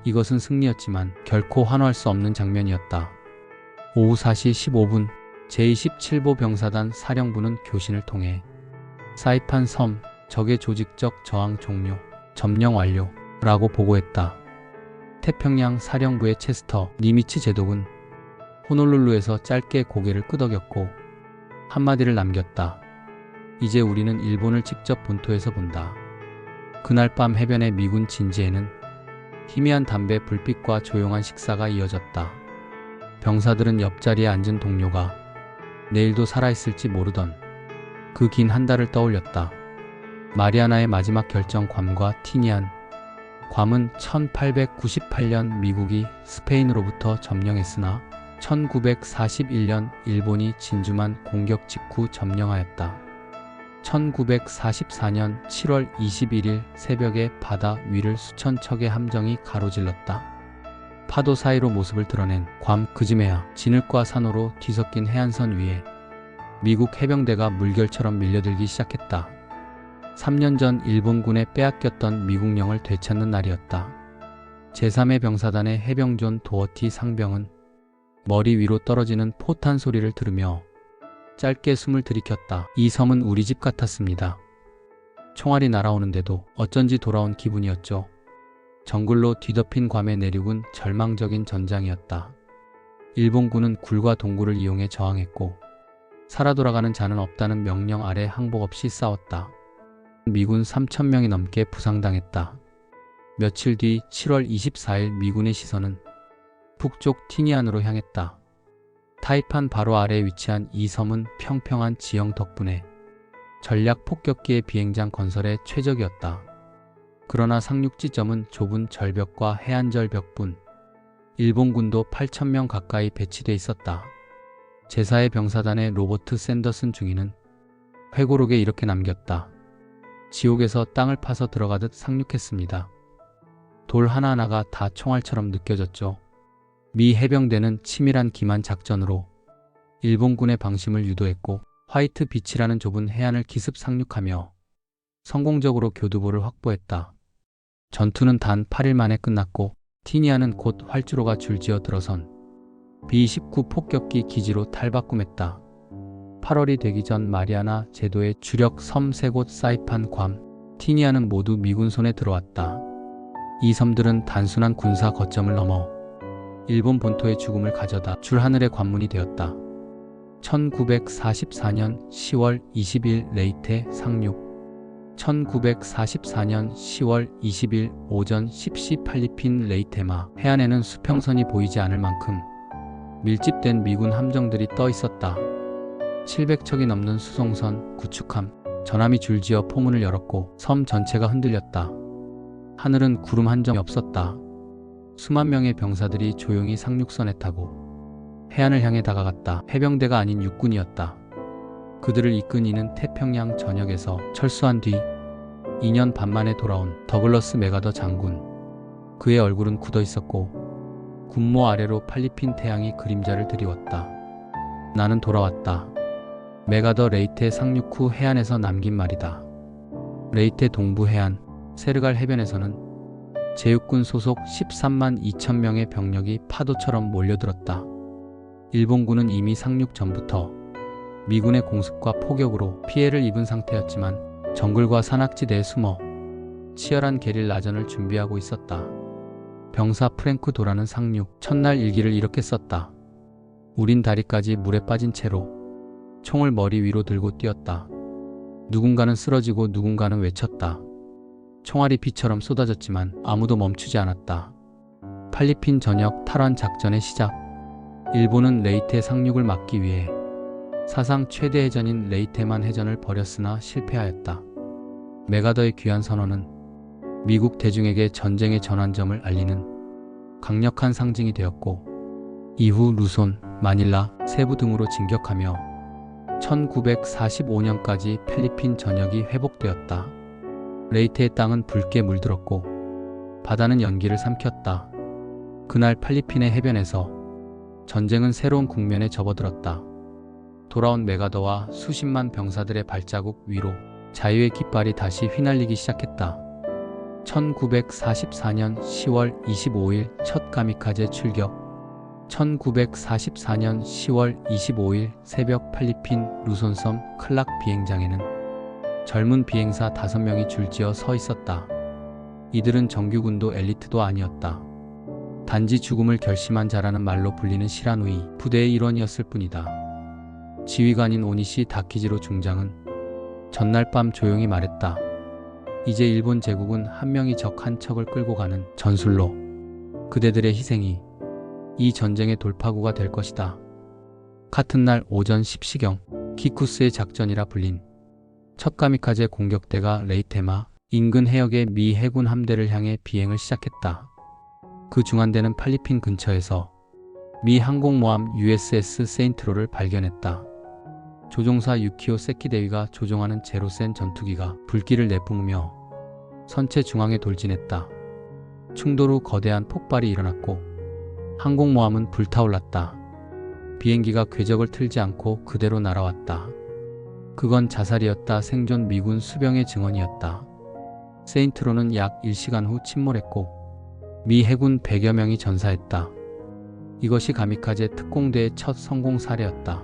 S1: 이것은 승리였지만 결코 환호할 수 없는 장면이었다. 오후 4시 15분 제27보 병사단 사령부는 교신을 통해 사이판 섬 적의 조직적 저항 종료, 점령 완료 라고 보고했다. 태평양 사령부의 체스터 니미츠 제독은 호놀룰루에서 짧게 고개를 끄덕였고 한마디를 남겼다. 이제 우리는 일본을 직접 본토에서 본다. 그날 밤 해변의 미군 진지에는 희미한 담배 불빛과 조용한 식사가 이어졌다. 병사들은 옆자리에 앉은 동료가 내일도 살아있을지 모르던 그 긴 한 달을 떠올렸다. 마리아나의 마지막 결정 괌과 티니안. 괌은 1898년 미국이 스페인으로부터 점령했으나 1941년 일본이 진주만 공격 직후 점령하였다. 1944년 7월 21일 새벽에 바다 위를 수천 척의 함정이 가로질렀다. 파도 사이로 모습을 드러낸 괌 그즈메야 진흙과 산호로 뒤섞인 해안선 위에 미국 해병대가 물결처럼 밀려들기 시작했다. 3년 전 일본군에 빼앗겼던 미국령을 되찾는 날이었다. 제3의 병사단의 해병존 도어티 상병은 머리 위로 떨어지는 포탄 소리를 들으며 짧게 숨을 들이켰다. 이 섬은 우리 집 같았습니다. 총알이 날아오는데도 어쩐지 돌아온 기분이었죠. 정글로 뒤덮인 괌의 내륙은 절망적인 전장이었다. 일본군은 굴과 동굴을 이용해 저항했고 살아 돌아가는 자는 없다는 명령 아래 항복 없이 싸웠다. 미군 3,000명이 넘게 부상당했다. 며칠 뒤 7월 24일 미군의 시선은 북쪽 티니안으로 향했다. 타이판 바로 아래에 위치한 이 섬은 평평한 지형 덕분에 전략 폭격기의 비행장 건설에 최적이었다. 그러나 상륙 지점은 좁은 절벽과 해안 절벽뿐. 일본군도 8,000명 가까이 배치돼 있었다. 제4의 병사단의 로버트 샌더슨 중위는 회고록에 이렇게 남겼다. 지옥에서 땅을 파서 들어가듯 상륙했습니다. 돌 하나하나가 다 총알처럼 느껴졌죠. 미 해병대는 치밀한 기만 작전으로 일본군의 방심을 유도했고 화이트 비치라는 좁은 해안을 기습 상륙하며 성공적으로 교두보를 확보했다. 전투는 단 8일 만에 끝났고 티니아는 곧 활주로가 줄지어 들어선 B-29 폭격기 기지로 탈바꿈했다. 8월이 되기 전 마리아나 제도의 주력 섬 3곳 사이판, 괌, 티니아는 모두 미군 손에 들어왔다. 이 섬들은 단순한 군사 거점을 넘어 일본 본토의 죽음을 가져다 줄 하늘의 관문이 되었다. 1944년 10월 20일 레이테 상륙. 1944년 10월 20일 오전 10시 필리핀 레이테마 해안에는 수평선이 보이지 않을 만큼 밀집된 미군 함정들이 떠 있었다. 700척이 넘는 수송선, 구축함, 전함이 줄지어 포문을 열었고 섬 전체가 흔들렸다. 하늘은 구름 한 점이 없었다. 수만 명의 병사들이 조용히 상륙선에 타고 해안을 향해 다가갔다. 해병대가 아닌 육군이었다. 그들을 이끈 이는 태평양 전역에서 철수한 뒤 2년 반 만에 돌아온 더글러스 메가더 장군. 그의 얼굴은 굳어 있었고 군모 아래로 필리핀 태양이 그림자를 드리웠다. 나는 돌아왔다. 메가더 레이테 상륙 후 해안에서 남긴 말이다. 레이테 동부 해안 세르갈 해변에서는 제육군 소속 13만 2천 명의 병력이 파도처럼 몰려들었다. 일본군은 이미 상륙 전부터 미군의 공습과 포격으로 피해를 입은 상태였지만 정글과 산악지대에 숨어 치열한 게릴라전을 준비하고 있었다. 병사 프랭크 도라는 상륙 첫날 일기를 이렇게 썼다. 우린 다리까지 물에 빠진 채로 총을 머리 위로 들고 뛰었다. 누군가는 쓰러지고 누군가는 외쳤다. 총알이 비처럼 쏟아졌지만 아무도 멈추지 않았다. 필리핀 전역 탈환 작전의 시작. 일본은 레이테 상륙을 막기 위해 사상 최대 해전인 레이테만 해전을 벌였으나 실패하였다. 메가더의 귀환 선언은 미국 대중에게 전쟁의 전환점을 알리는 강력한 상징이 되었고 이후 루손, 마닐라, 세부 등으로 진격하며 1945년까지 필리핀 전역이 회복되었다. 레이테의 땅은 붉게 물들었고 바다는 연기를 삼켰다. 그날 필리핀의 해변에서 전쟁은 새로운 국면에 접어들었다. 돌아온 메가더와 수십만 병사들의 발자국 위로 자유의 깃발이 다시 휘날리기 시작했다. 1944년 10월 25일 첫 가미카제 출격. 1944년 10월 25일 새벽 필리핀 루손섬 클락 비행장에는 젊은 비행사 5명이 줄지어 서 있었다. 이들은 정규군도 엘리트도 아니었다. 단지 죽음을 결심한 자라는 말로 불리는 시라누이 부대의 일원이었을 뿐이다. 지휘관인 오니시 다키지로 중장은 전날 밤 조용히 말했다. 이제 일본 제국은 한 명이 적 한 척을 끌고 가는 전술로 그대들의 희생이 이 전쟁의 돌파구가 될 것이다. 같은 날 오전 10시경 키쿠스의 작전이라 불린 첫 가미카제 공격대가 레이테마 인근 해역의 미 해군 함대를 향해 비행을 시작했다. 그 중함대는 필리핀 근처에서 미 항공모함 USS 세인트로를 발견했다. 조종사 유키오 세키데위가 조종하는 제로센 전투기가 불길을 내뿜으며 선체 중앙에 돌진했다. 충돌 후 거대한 폭발이 일어났고 항공모함은 불타올랐다. 비행기가 궤적을 틀지 않고 그대로 날아왔다. 그건 자살이었다. 생존 미군 수병의 증언이었다. 세인트로는 약 1시간 후 침몰했고 미 해군 100여 명이 전사했다. 이것이 가미카제 특공대의 첫 성공 사례였다.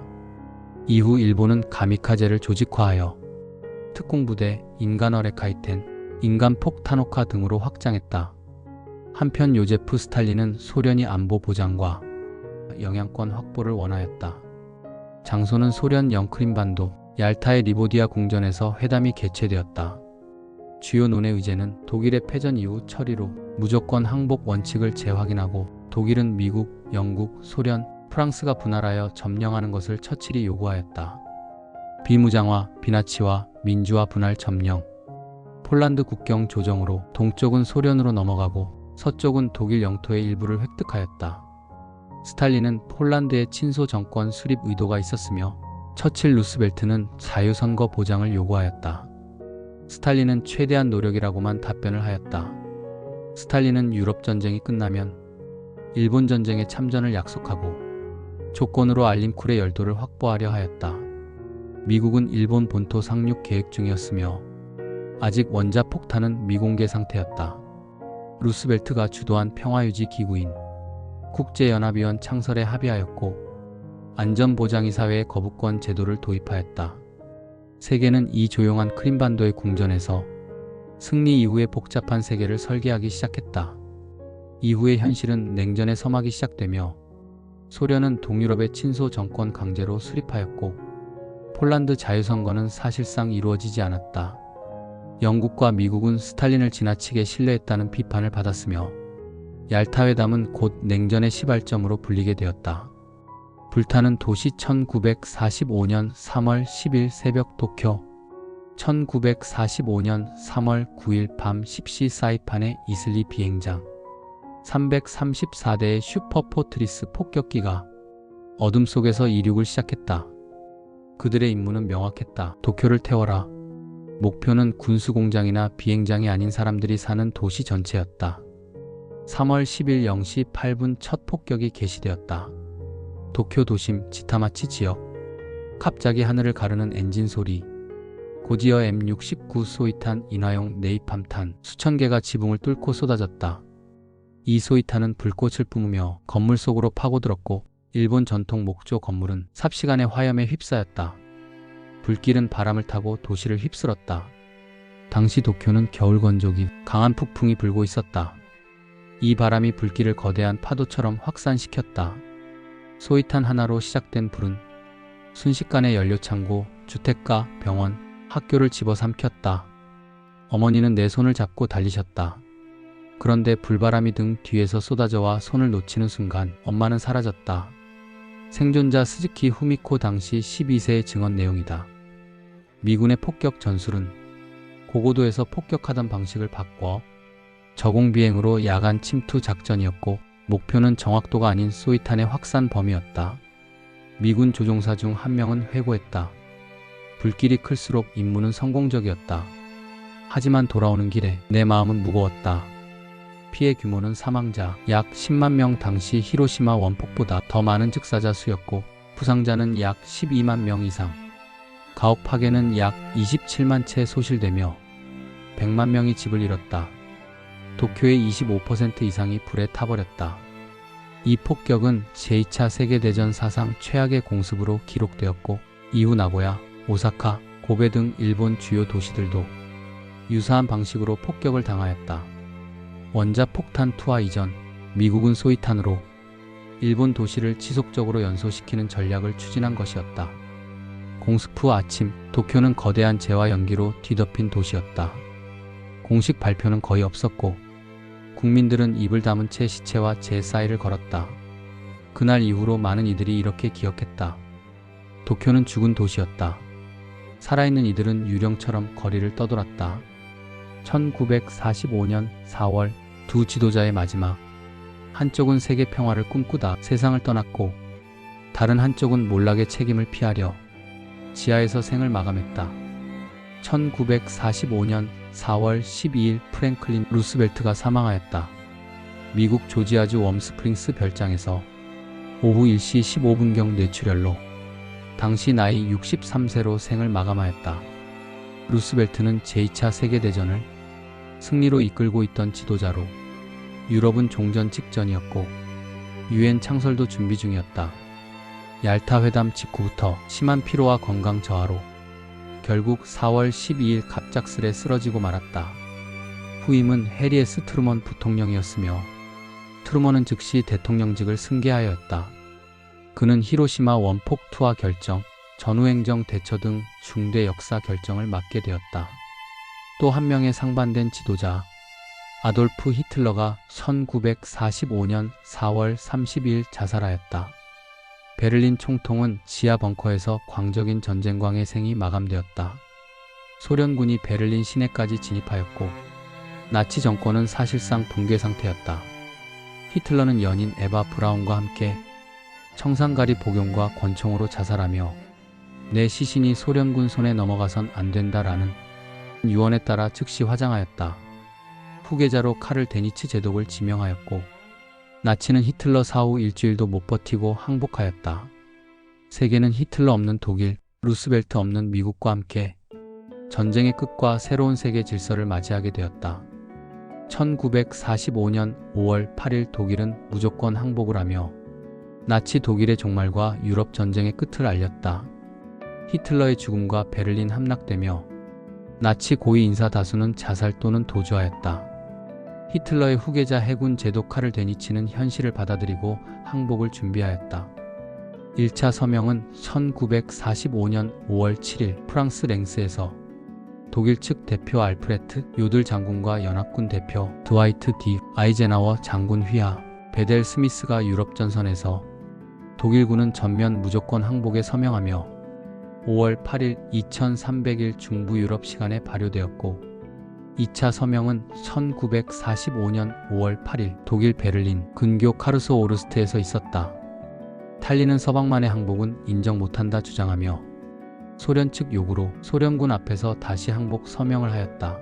S1: 이후 일본은 가미카제를 조직화하여 특공부대, 인간어레카이텐, 인간폭탄옥화 등으로 확장했다. 한편 요제프 스탈린은 소련이 안보 보장과 영향권 확보를 원하였다. 장소는 소련 영크림반도 얄타의 리보디아 궁전에서 회담이 개최되었다. 주요 논의 의제는 독일의 패전 이후 처리로 무조건 항복 원칙을 재확인하고 독일은 미국, 영국, 소련, 프랑스가 분할하여 점령하는 것을 처칠이 요구하였다. 비무장화, 비나치화, 민주화 분할 점령. 폴란드 국경 조정으로 동쪽은 소련으로 넘어가고 서쪽은 독일 영토의 일부를 획득하였다. 스탈린은 폴란드의 친소 정권 수립 의도가 있었으며 처칠 루스벨트는 자유선거 보장을 요구하였다. 스탈린은 최대한 노력이라고만 답변을 하였다. 스탈린은 유럽전쟁이 끝나면 일본전쟁에 참전을 약속하고 조건으로 알림쿨의 열도를 확보하려 하였다. 미국은 일본 본토 상륙 계획 중이었으며 아직 원자 폭탄은 미공개 상태였다. 루스벨트가 주도한 평화유지 기구인 국제연합위원 창설에 합의하였고 안전보장이사회의 거부권 제도를 도입하였다. 세계는 이 조용한 크림반도의 궁전에서 승리 이후의 복잡한 세계를 설계하기 시작했다. 이후의 현실은 냉전의 서막이 시작되며 소련은 동유럽의 친소 정권 강제로 수립하였고 폴란드 자유선거는 사실상 이루어지지 않았다. 영국과 미국은 스탈린을 지나치게 신뢰했다는 비판을 받았으며 얄타회담은 곧 냉전의 시발점으로 불리게 되었다. 불타는 도시 1945년 3월 10일 새벽 도쿄 1945년 3월 9일 밤 10시 사이판의 이슬리 비행장 334대의 슈퍼포트리스 폭격기가 어둠 속에서 이륙을 시작했다. 그들의 임무는 명확했다. 도쿄를 태워라. 목표는 군수공장이나 비행장이 아닌 사람들이 사는 도시 전체였다. 3월 10일 0시 8분 첫 폭격이 개시되었다. 도쿄 도심 지타마치 지역. 갑자기 하늘을 가르는 엔진 소리. 고지어 M69 소이탄 인화용 네이팜탄 수천 개가 지붕을 뚫고 쏟아졌다. 이 소이탄은 불꽃을 뿜으며 건물 속으로 파고들었고 일본 전통 목조 건물은 삽시간에 화염에 휩싸였다. 불길은 바람을 타고 도시를 휩쓸었다. 당시 도쿄는 겨울 건조기, 강한 폭풍이 불고 있었다. 이 바람이 불길을 거대한 파도처럼 확산시켰다. 소이탄 하나로 시작된 불은 순식간에 연료창고, 주택가, 병원, 학교를 집어삼켰다. 어머니는 내 손을 잡고 달리셨다. 그런데 불바람이 등 뒤에서 쏟아져와 손을 놓치는 순간 엄마는 사라졌다. 생존자 스즈키 후미코 당시 12세의 증언 내용이다. 미군의 폭격 전술은 고고도에서 폭격하던 방식을 바꿔 저공비행으로 야간 침투 작전이었고 목표는 정확도가 아닌 소이탄의 확산 범위였다. 미군 조종사 중 한 명은 회고했다. 불길이 클수록 임무는 성공적이었다. 하지만 돌아오는 길에 내 마음은 무거웠다. 피해 규모는 사망자 약 10만 명, 당시 히로시마 원폭보다 더 많은 즉사자 수였고 부상자는 약 12만 명 이상, 가옥 파괴는 약 27만 채 소실되며 100만 명이 집을 잃었다. 도쿄의 25% 이상이 불에 타버렸다. 이 폭격은 제2차 세계대전 사상 최악의 공습으로 기록되었고 이후 나고야, 오사카, 고베 등 일본 주요 도시들도 유사한 방식으로 폭격을 당하였다. 원자 폭탄 투하 이전, 미국은 소위탄으로 일본 도시를 지속적으로 연소시키는 전략을 추진한 것이었다. 공습 후 아침, 도쿄는 거대한 재와 연기로 뒤덮인 도시였다. 공식 발표는 거의 없었고 국민들은 입을 다문 채 시체와 재 사이를 걸었다. 그날 이후로 많은 이들이 이렇게 기억했다. 도쿄는 죽은 도시였다. 살아있는 이들은 유령처럼 거리를 떠돌았다. 1945년 4월, 두 지도자의 마지막. 한쪽은 세계 평화를 꿈꾸다 세상을 떠났고 다른 한쪽은 몰락의 책임을 피하려 지하에서 생을 마감했다. 1945년 4월 12일 프랭클린 루스벨트가 사망하였다. 미국 조지아주 웜스프링스 별장에서 오후 1시 15분경 뇌출혈로 당시 나이 63세로 생을 마감하였다. 루스벨트는 제2차 세계대전을 승리로 이끌고 있던 지도자로 유럽은 종전 직전이었고 유엔 창설도 준비 중이었다. 얄타 회담 직후부터 심한 피로와 건강 저하로 결국 4월 12일 갑작스레 쓰러지고 말았다. 후임은 해리 S. 트루먼 부통령이었으며 트루먼은 즉시 대통령직을 승계하였다. 그는 히로시마 원폭 투하 결정, 전후행정 대처 등 중대 역사 결정을 맡게 되었다. 또 한 명의 상반된 지도자, 아돌프 히틀러가 1945년 4월 30일 자살하였다. 베를린 총통은 지하 벙커에서 광적인 전쟁광의 생이 마감되었다. 소련군이 베를린 시내까지 진입하였고 나치 정권은 사실상 붕괴 상태였다. 히틀러는 연인 에바 브라운과 함께 청산가리 복용과 권총으로 자살하며 내 시신이 소련군 손에 넘어가선 안 된다라는 유언에 따라 즉시 화장하였다. 후계자로 카를 데니츠 제독을 지명하였고 나치는 히틀러 사후 일주일도 못 버티고 항복하였다. 세계는 히틀러 없는 독일, 루스벨트 없는 미국과 함께 전쟁의 끝과 새로운 세계 질서를 맞이하게 되었다. 1945년 5월 8일 독일은 무조건 항복을 하며 나치 독일의 종말과 유럽 전쟁의 끝을 알렸다. 히틀러의 죽음과 베를린 함락되며 나치 고위 인사 다수는 자살 또는 도주하였다. 히틀러의 후계자 해군 제독 카를 데니츠는 현실을 받아들이고 항복을 준비하였다. 1차 서명은 1945년 5월 7일 프랑스 랭스에서 독일 측 대표 알프레트 요들 장군과 연합군 대표 드와이트 디 아이젠하워 장군 휘하 베델 스미스가 유럽 전선에서 독일군은 전면 무조건 항복에 서명하며 5월 8일 2300일 중부 유럽 시간에 발효되었고 2차 서명은 1945년 5월 8일 독일 베를린 근교 카르소 오르스트에서 있었다. 탈리는 서방만의 항복은 인정 못한다 주장하며 소련 측 요구로 소련군 앞에서 다시 항복 서명을 하였다.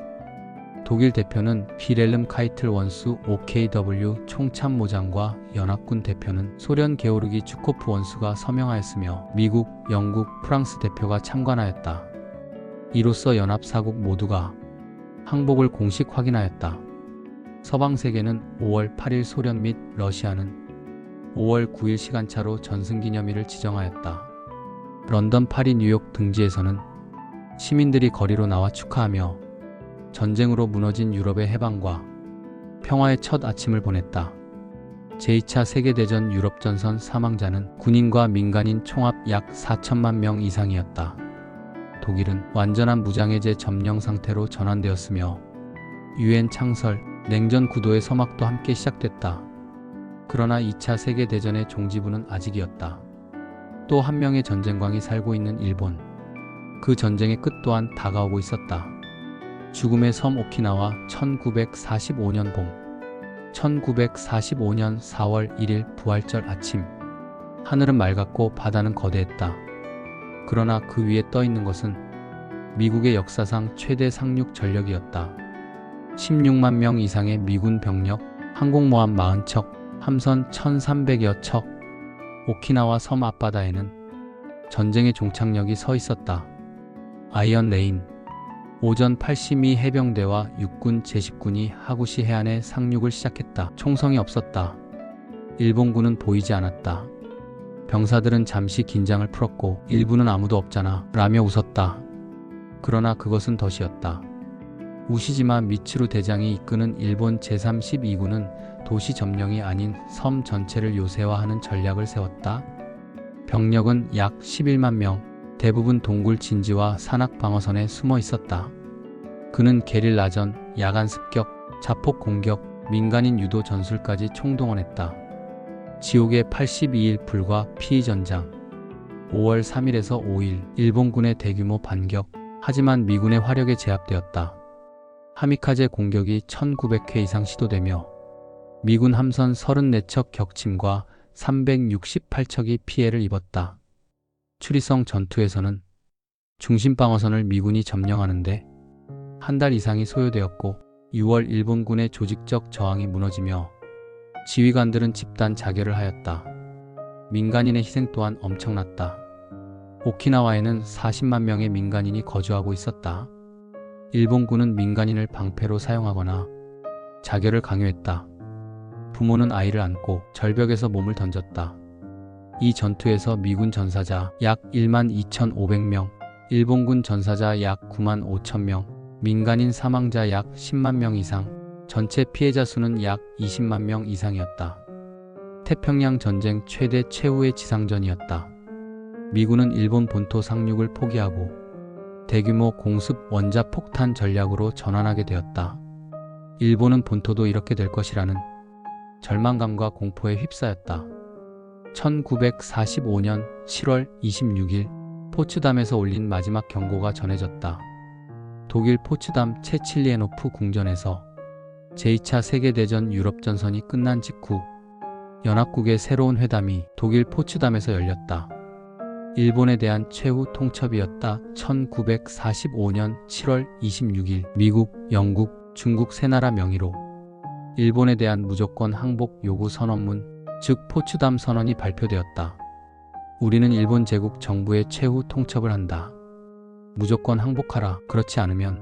S1: 독일 대표는 비렐름 카이틀 원수 OKW 총참모장과 연합군 대표는 소련 게오르기 주코프 원수가 서명하였으며 미국, 영국, 프랑스 대표가 참관하였다. 이로써 연합사국 모두가 항복을 공식 확인하였다. 서방 세계는 5월 8일 소련 및 러시아는 5월 9일 시간차로 전승기념일을 지정하였다. 런던, 파리, 뉴욕 등지에서는 시민들이 거리로 나와 축하하며 전쟁으로 무너진 유럽의 해방과 평화의 첫 아침을 보냈다. 제2차 세계대전 유럽전선 사망자는 군인과 민간인 총합 약 4천만 명 이상이었다. 독일은 완전한 무장해제 점령 상태로 전환되었으며 유엔 창설, 냉전 구도의 서막도 함께 시작됐다. 그러나 2차 세계대전의 종지부는 아직이었다. 또 한 명의 전쟁광이 살고 있는 일본. 그 전쟁의 끝 또한 다가오고 있었다. 죽음의 섬 오키나와 1945년 봄 1945년 4월 1일 부활절 아침 하늘은 맑았고 바다는 거대했다. 그러나 그 위에 떠 있는 것은 미국의 역사상 최대 상륙 전력이었다. 16만 명 이상의 미군 병력, 항공모함 40척, 함선 1300여 척, 오키나와 섬 앞바다에는 전쟁의 종착역이 서 있었다. 아이언 레인. 오전 8시 해병대와 육군 제식군이 하구시 해안에 상륙을 시작했다. 총성이 없었다. 일본군은 보이지 않았다. 병사들은 잠시 긴장을 풀었고 일부는 아무도 없잖아 라며 웃었다. 그러나 그것은 덫이었다. 우시지마 미츠루 대장이 이끄는 일본 제32군은 도시 점령이 아닌 섬 전체를 요새화하는 전략을 세웠다. 병력은 약 11만 명, 대부분 동굴 진지와 산악 방어선에 숨어 있었다. 그는 게릴라전, 야간 습격, 자폭 공격, 민간인 유도 전술까지 총동원했다. 지옥의 82일 불과 피전장. 5월 3일에서 5일 일본군의 대규모 반격, 하지만 미군의 화력에 제압되었다. 하미카제 공격이 1900회 이상 시도되며 미군 함선 34척 격침과 368척이 피해를 입었다. 추리성 전투에서는 중심 방어선을 미군이 점령하는데 한 달 이상이 소요되었고 6월 일본군의 조직적 저항이 무너지며 지휘관들은 집단 자결을 하였다. 민간인의 희생 또한 엄청났다. 오키나와에는 40만 명의 민간인이 거주하고 있었다. 일본군은 민간인을 방패로 사용하거나 자결을 강요했다. 부모는 아이를 안고 절벽에서 몸을 던졌다. 이 전투에서 미군 전사자 약 1만 2,500명, 일본군 전사자 약 9만 5천 명, 민간인 사망자 약 10만 명 이상, 전체 피해자 수는 약 20만 명 이상이었다. 태평양 전쟁 최후의 지상전이었다. 미군은 일본 본토 상륙을 포기하고 대규모 공습 원자폭탄 전략으로 전환하게 되었다. 일본은 본토도 이렇게 될 것이라는 절망감과 공포에 휩싸였다. 1945년 7월 26일 포츠담에서 올린 마지막 경고가 전해졌다. 독일 포츠담 체칠리에노프 궁전에서 제2차 세계대전 유럽전선이 끝난 직후 연합국의 새로운 회담이 독일 포츠담에서 열렸다. 일본에 대한 최후 통첩이었다. 1945년 7월 26일 미국, 영국, 중국 세 나라 명의로 일본에 대한 무조건 항복 요구 선언문, 즉 포츠담 선언이 발표되었다. 우리는 일본 제국 정부의 최후 통첩을 한다. 무조건 항복하라. 그렇지 않으면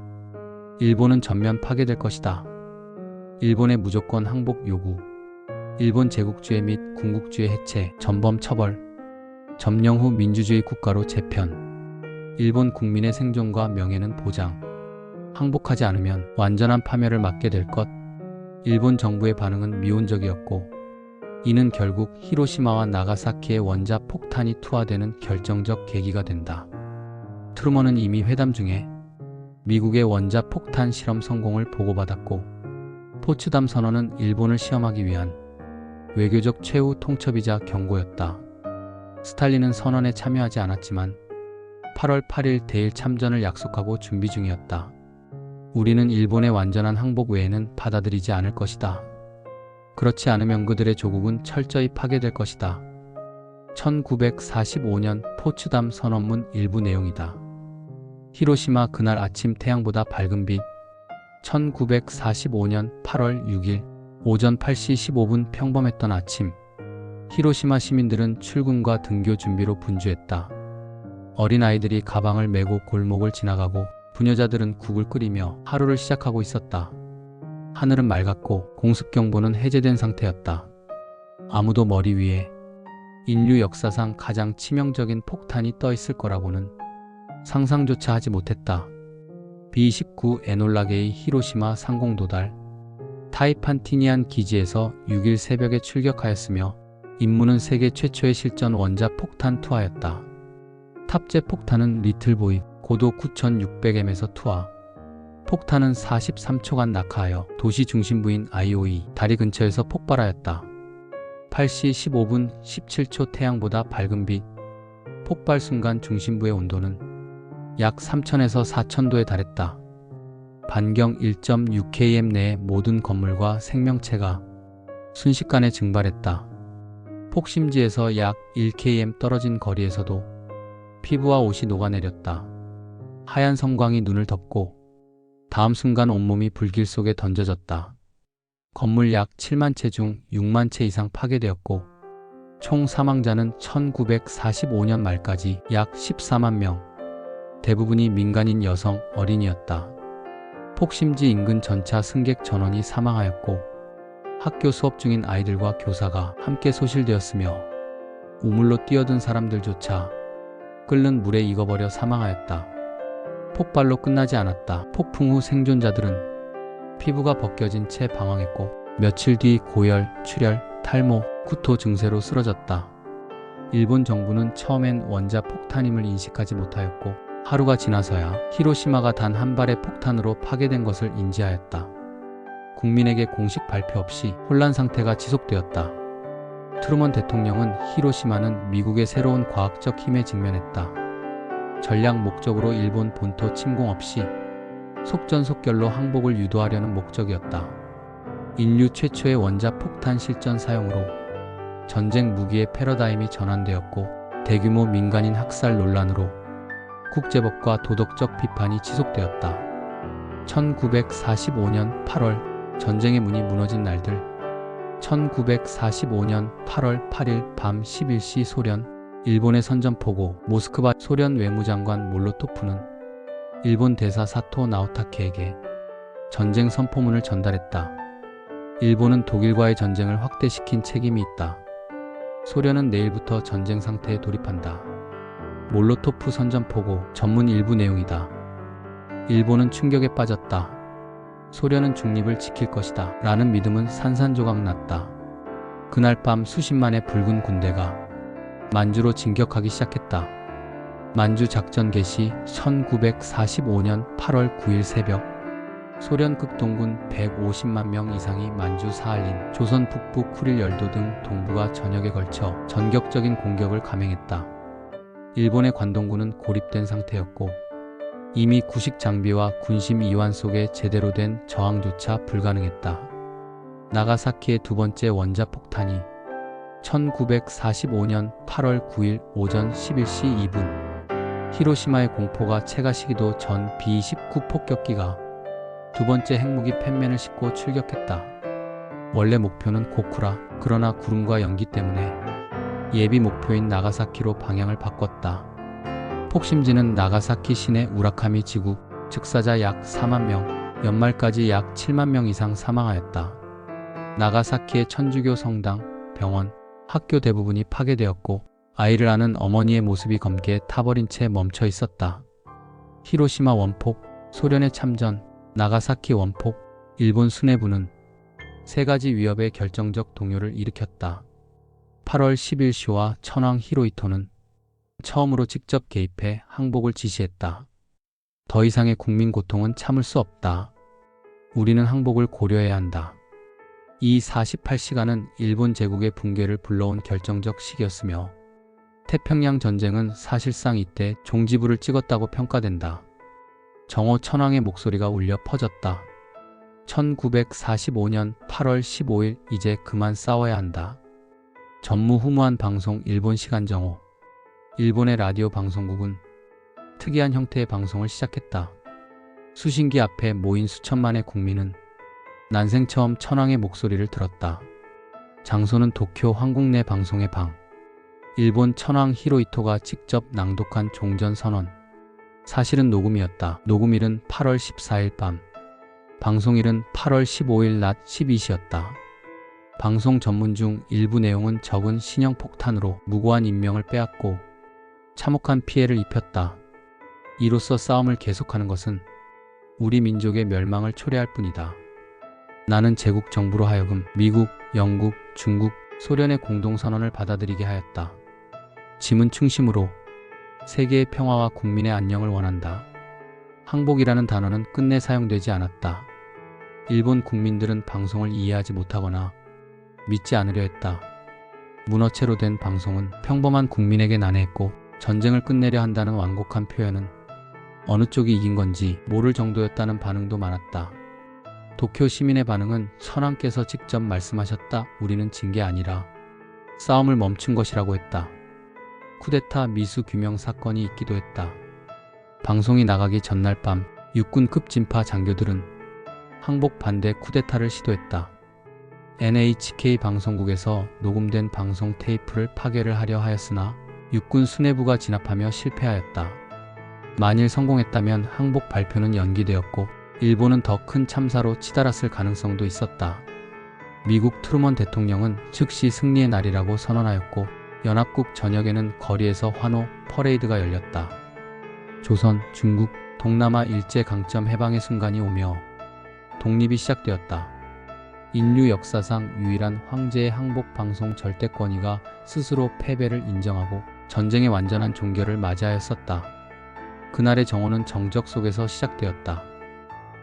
S1: 일본은 전면 파괴될 것이다. 일본의 무조건 항복 요구, 일본 제국주의 및 군국주의 해체, 전범 처벌, 점령 후 민주주의 국가로 재편, 일본 국민의 생존과 명예는 보장, 항복하지 않으면 완전한 파멸을 맞게 될 것. 일본 정부의 반응은 미온적이었고 이는 결국 히로시마와 나가사키의 원자 폭탄이 투하되는 결정적 계기가 된다. 트루먼은 이미 회담 중에 미국의 원자 폭탄 실험 성공을 보고받았고 포츠담 선언은 일본을 시험하기 위한 외교적 최후 통첩이자 경고였다. 스탈린은 선언에 참여하지 않았지만 8월 8일 대일 참전을 약속하고 준비 중이었다. 우리는 일본의 완전한 항복 외에는 받아들이지 않을 것이다. 그렇지 않으면 그들의 조국은 철저히 파괴될 것이다. 1945년 포츠담 선언문 일부 내용이다. 히로시마 그날 아침 태양보다 밝은 빛. 1945년 8월 6일 오전 8시 15분 평범했던 아침. 히로시마 시민들은 출근과 등교 준비로 분주했다. 어린아이들이 가방을 메고 골목을 지나가고 부녀자들은 국을 끓이며 하루를 시작하고 있었다. 하늘은 맑았고 공습경보는 해제된 상태였다. 아무도 머리 위에 인류 역사상 가장 치명적인 폭탄이 떠 있을 거라고는 상상조차 하지 못했다. B-29 에놀라게의 히로시마 상공도달 타이판티니안 기지에서 6일 새벽에 출격하였으며 임무는 세계 최초의 실전 원자 폭탄 투하였다. 탑재 폭탄은 리틀보이 고도 9600m에서 투하. 폭탄은 43초간 낙하하여 도시 중심부인 아이오이 다리 근처에서 폭발하였다. 8시 15분 17초 태양보다 밝은 빛. 폭발 순간 중심부의 온도는 약 3000에서 4000도에 달했다. 반경 1.6km 내의 모든 건물과 생명체가 순식간에 증발했다. 폭심지에서 약 1km 떨어진 거리에서도 피부와 옷이 녹아내렸다. 하얀 성광이 눈을 덮고 다음 순간 온몸이 불길 속에 던져졌다. 건물 약 7만 채 중 6만 채 이상 파괴되었고 총 사망자는 1945년 말까지 약 14만 명, 대부분이 민간인 여성, 어린이였다. 폭심지 인근 전차 승객 전원이 사망하였고 학교 수업 중인 아이들과 교사가 함께 소실되었으며 우물로 뛰어든 사람들조차 끓는 물에 익어버려 사망하였다. 폭발로 끝나지 않았다. 폭풍 후 생존자들은 피부가 벗겨진 채 방황했고 며칠 뒤 고열, 출혈, 탈모, 구토 증세로 쓰러졌다. 일본 정부는 처음엔 원자 폭탄임을 인식하지 못하였고 하루가 지나서야 히로시마가 단 한 발의 폭탄으로 파괴된 것을 인지하였다. 국민에게 공식 발표 없이 혼란 상태가 지속되었다. 트루먼 대통령은 히로시마는 미국의 새로운 과학적 힘에 직면했다. 전략 목적으로 일본 본토 침공 없이 속전속결로 항복을 유도하려는 목적이었다. 인류 최초의 원자 폭탄 실전 사용으로 전쟁 무기의 패러다임이 전환되었고 대규모 민간인 학살 논란으로 국제법과 도덕적 비판이 지속되었다. 1945년 8월 전쟁의 문이 무너진 날들 1945년 8월 8일 밤 11시 소련 일본의 선전포고 모스크바 소련 외무장관 몰로토프는 일본 대사 사토 나오타케에게 전쟁 선포문을 전달했다. 일본은 독일과의 전쟁을 확대시킨 책임이 있다. 소련은 내일부터 전쟁 상태에 돌입한다. 몰로토프 선전포고 전문 일부 내용이다. 일본은 충격에 빠졌다. 소련은 중립을 지킬 것이다. 라는 믿음은 산산조각 났다. 그날 밤 수십만의 붉은 군대가 만주로 진격하기 시작했다. 만주 작전 개시 1945년 8월 9일 새벽 소련 극동군 150만 명 이상이 만주 사할린, 조선 북부 쿠릴 열도 등 동부가 전역에 걸쳐 전격적인 공격을 감행했다. 일본의 관동군은 고립된 상태였고 이미 구식 장비와 군심 이완 속에 제대로 된 저항조차 불가능했다. 나가사키의 두 번째 원자폭탄이 1945년 8월 9일 오전 11시 2분 히로시마의 공포가 채가시기도 전 B-29 폭격기가 두 번째 핵무기 팻면을 싣고 출격했다. 원래 목표는 고쿠라, 그러나 구름과 연기 때문에 예비 목표인 나가사키로 방향을 바꿨다. 폭심지는 나가사키 시내 우라카미 지구, 즉사자 약 4만 명, 연말까지 약 7만 명 이상 사망하였다. 나가사키의 천주교 성당, 병원, 학교 대부분이 파괴되었고 아이를 안은 어머니의 모습이 검게 타버린 채 멈춰 있었다. 히로시마 원폭, 소련의 참전, 나가사키 원폭, 일본 수뇌부는 세 가지 위협의 결정적 동요를 일으켰다. 8월 10일 쇼와 천황 히로히토는 처음으로 직접 개입해 항복을 지시했다. 더 이상의 국민 고통은 참을 수 없다. 우리는 항복을 고려해야 한다. 이 48시간은 일본 제국의 붕괴를 불러온 결정적 시기였으며 태평양 전쟁은 사실상 이때 종지부를 찍었다고 평가된다. 정호 천황의 목소리가 울려 퍼졌다. 1945년 8월 15일 이제 그만 싸워야 한다. 전무후무한 방송 일본 시간 정오. 일본의 라디오 방송국은 특이한 형태의 방송을 시작했다. 수신기 앞에 모인 수천만의 국민은 난생 처음 천황의 목소리를 들었다. 장소는 도쿄 황궁 내 방송의 방. 일본 천황 히로히토가 직접 낭독한 종전선언. 사실은 녹음이었다. 녹음일은 8월 14일 밤. 방송일은 8월 15일 낮 12시였다. 방송 전문 중 일부 내용은 적은 신형 폭탄으로 무고한 인명을 빼앗고 참혹한 피해를 입혔다. 이로써 싸움을 계속하는 것은 우리 민족의 멸망을 초래할 뿐이다. 나는 제국 정부로 하여금 미국, 영국, 중국, 소련의 공동선언을 받아들이게 하였다. 짐은 충심으로 세계의 평화와 국민의 안녕을 원한다. 항복이라는 단어는 끝내 사용되지 않았다. 일본 국민들은 방송을 이해하지 못하거나 믿지 않으려 했다. 문어체로 된 방송은 평범한 국민에게 난해했고 전쟁을 끝내려 한다는 완곡한 표현은 어느 쪽이 이긴 건지 모를 정도였다는 반응도 많았다. 도쿄 시민의 반응은 천황께서 직접 말씀하셨다. 우리는 진 게 아니라 싸움을 멈춘 것이라고 했다. 쿠데타 미수 규명 사건이 있기도 했다. 방송이 나가기 전날 밤 육군급 진파 장교들은 항복 반대 쿠데타를 시도했다. NHK 방송국에서 녹음된 방송 테이프를 파괴를 하려 하였으나 육군 수뇌부가 진압하며 실패하였다. 만일 성공했다면 항복 발표는 연기되었고 일본은 더 큰 참사로 치달았을 가능성도 있었다. 미국 트루먼 대통령은 즉시 승리의 날이라고 선언하였고 연합국 전역에는 거리에서 환호, 퍼레이드가 열렸다. 조선, 중국, 동남아 일제강점 해방의 순간이 오며 독립이 시작되었다. 인류 역사상 유일한 황제의 항복 방송 절대권위가 스스로 패배를 인정하고 전쟁의 완전한 종결을 맞이하였었다. 그날의 정오는 정적 속에서 시작되었다.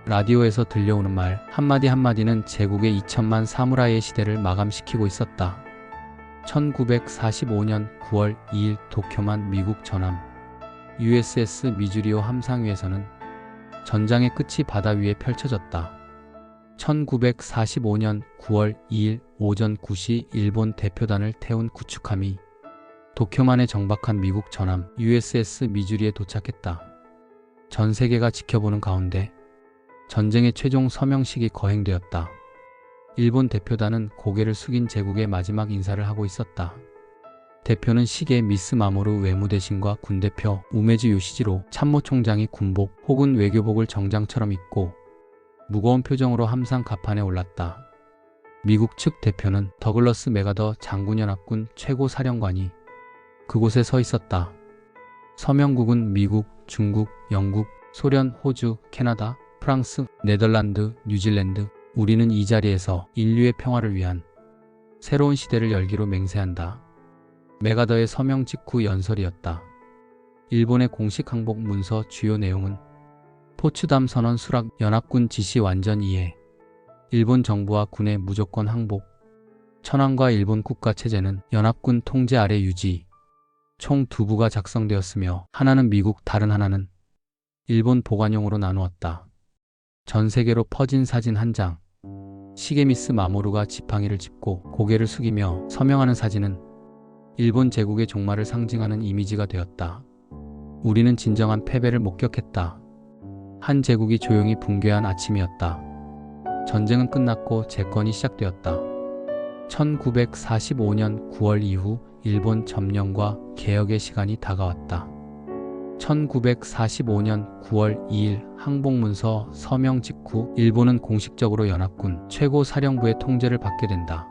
S1: 라디오에서 들려오는 말 한마디 한마디는 제국의 2천만 사무라이의 시대를 마감시키고 있었다. 1945년 9월 2일 도쿄만 미국 전함 USS 미주리오 함상 위에서는 전장의 끝이 바다 위에 펼쳐졌다. 1945년 9월 2일 오전 9시 일본 대표단을 태운 구축함이 도쿄만에 정박한 미국 전함 USS 미주리에 도착했다. 전 세계가 지켜보는 가운데 전쟁의 최종 서명식이 거행되었다. 일본 대표단은 고개를 숙인 제국의 마지막 인사를 하고 있었다. 대표는 시계 미스 마모루 외무대신과 군대표 우메즈 요시지로 참모총장이 군복 혹은 외교복을 정장처럼 입고 무거운 표정으로 함상 갑판에 올랐다. 미국 측 대표는 더글러스 메가더 장군연합군 최고사령관이 그곳에 서 있었다. 서명국은 미국, 중국, 영국, 소련, 호주, 캐나다, 프랑스, 네덜란드, 뉴질랜드. 우리는 이 자리에서 인류의 평화를 위한 새로운 시대를 열기로 맹세한다. 메가더의 서명 직후 연설이었다. 일본의 공식 항복 문서 주요 내용은 포츠담 선언 수락, 연합군 지시 완전 이해, 일본 정부와 군의 무조건 항복, 천황과 일본 국가체제는 연합군 통제 아래 유지, 총 2부가 작성되었으며 하나는 미국, 다른 하나는 일본 보관용으로 나누었다. 전 세계로 퍼진 사진 한 장. 시게미스 마모루가 지팡이를 짚고 고개를 숙이며 서명하는 사진은 일본 제국의 종말을 상징하는 이미지가 되었다. 우리는 진정한 패배를 목격했다. 한 제국이 조용히 붕괴한 아침이었다. 전쟁은 끝났고 재건이 시작되었다. 1945년 9월 이후 일본 점령과 개혁의 시간이 다가왔다. 1945년 9월 2일 항복문서 서명 직후 일본은 공식적으로 연합군 최고사령부의 통제를 받게 된다.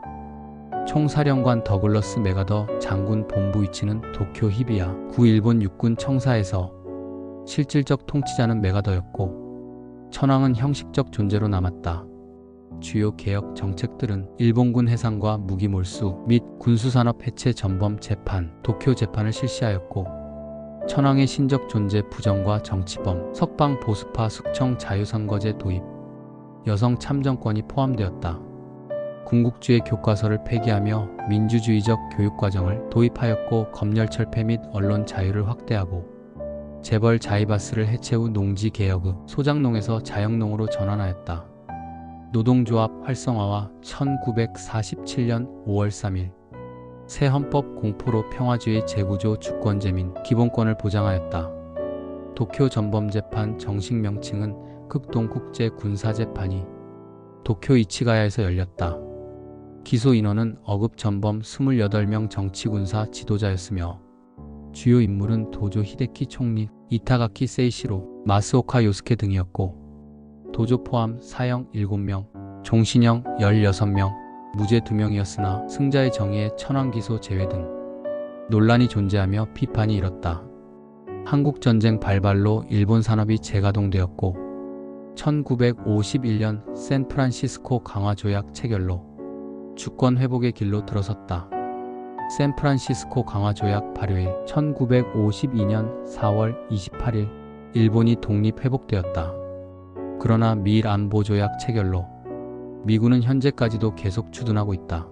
S1: 총사령관 더글러스 메가더 장군 본부 위치는 도쿄 히비야 구 일본 육군 청사에서 실질적 통치자는 메가더였고 천황은 형식적 존재로 남았다. 주요 개혁 정책들은 일본군 해상과 무기 몰수 및 군수산업 해체 전범 재판, 도쿄 재판을 실시하였고 천황의 신적 존재 부정과 정치범, 석방 보수파 숙청 자유선거제 도입, 여성 참정권이 포함되었다. 군국주의 교과서를 폐기하며 민주주의적 교육과정을 도입하였고 검열철폐 및 언론 자유를 확대하고 재벌 자이바스를 해체 후 농지개혁의 소작농에서 자영농으로 전환하였다. 노동조합 활성화와 1947년 5월 3일 새 헌법 공포로 평화주의 재구조 주권제민 기본권을 보장하였다. 도쿄 전범재판 정식 명칭은 극동국제군사재판이 도쿄 이치가야에서 열렸다. 기소 인원은 어급 전범 28명 정치군사 지도자였으며 주요 인물은 도조 히데키 총리, 이타가키 세이시로, 마스오카 요스케 등이었고 도조 포함 사형 7명, 종신형 16명, 무죄 2명이었으나 승자의 정의에 천황 기소 제외 등 논란이 존재하며 비판이 일었다. 한국전쟁 발발로 일본 산업이 재가동되었고 1951년 샌프란시스코 강화조약 체결로 주권 회복의 길로 들어섰다. 샌프란시스코 강화조약 발효일 1952년 4월 28일 일본이 독립회복되었다. 그러나 미일 안보조약 체결로 미군은 현재까지도 계속 주둔하고 있다.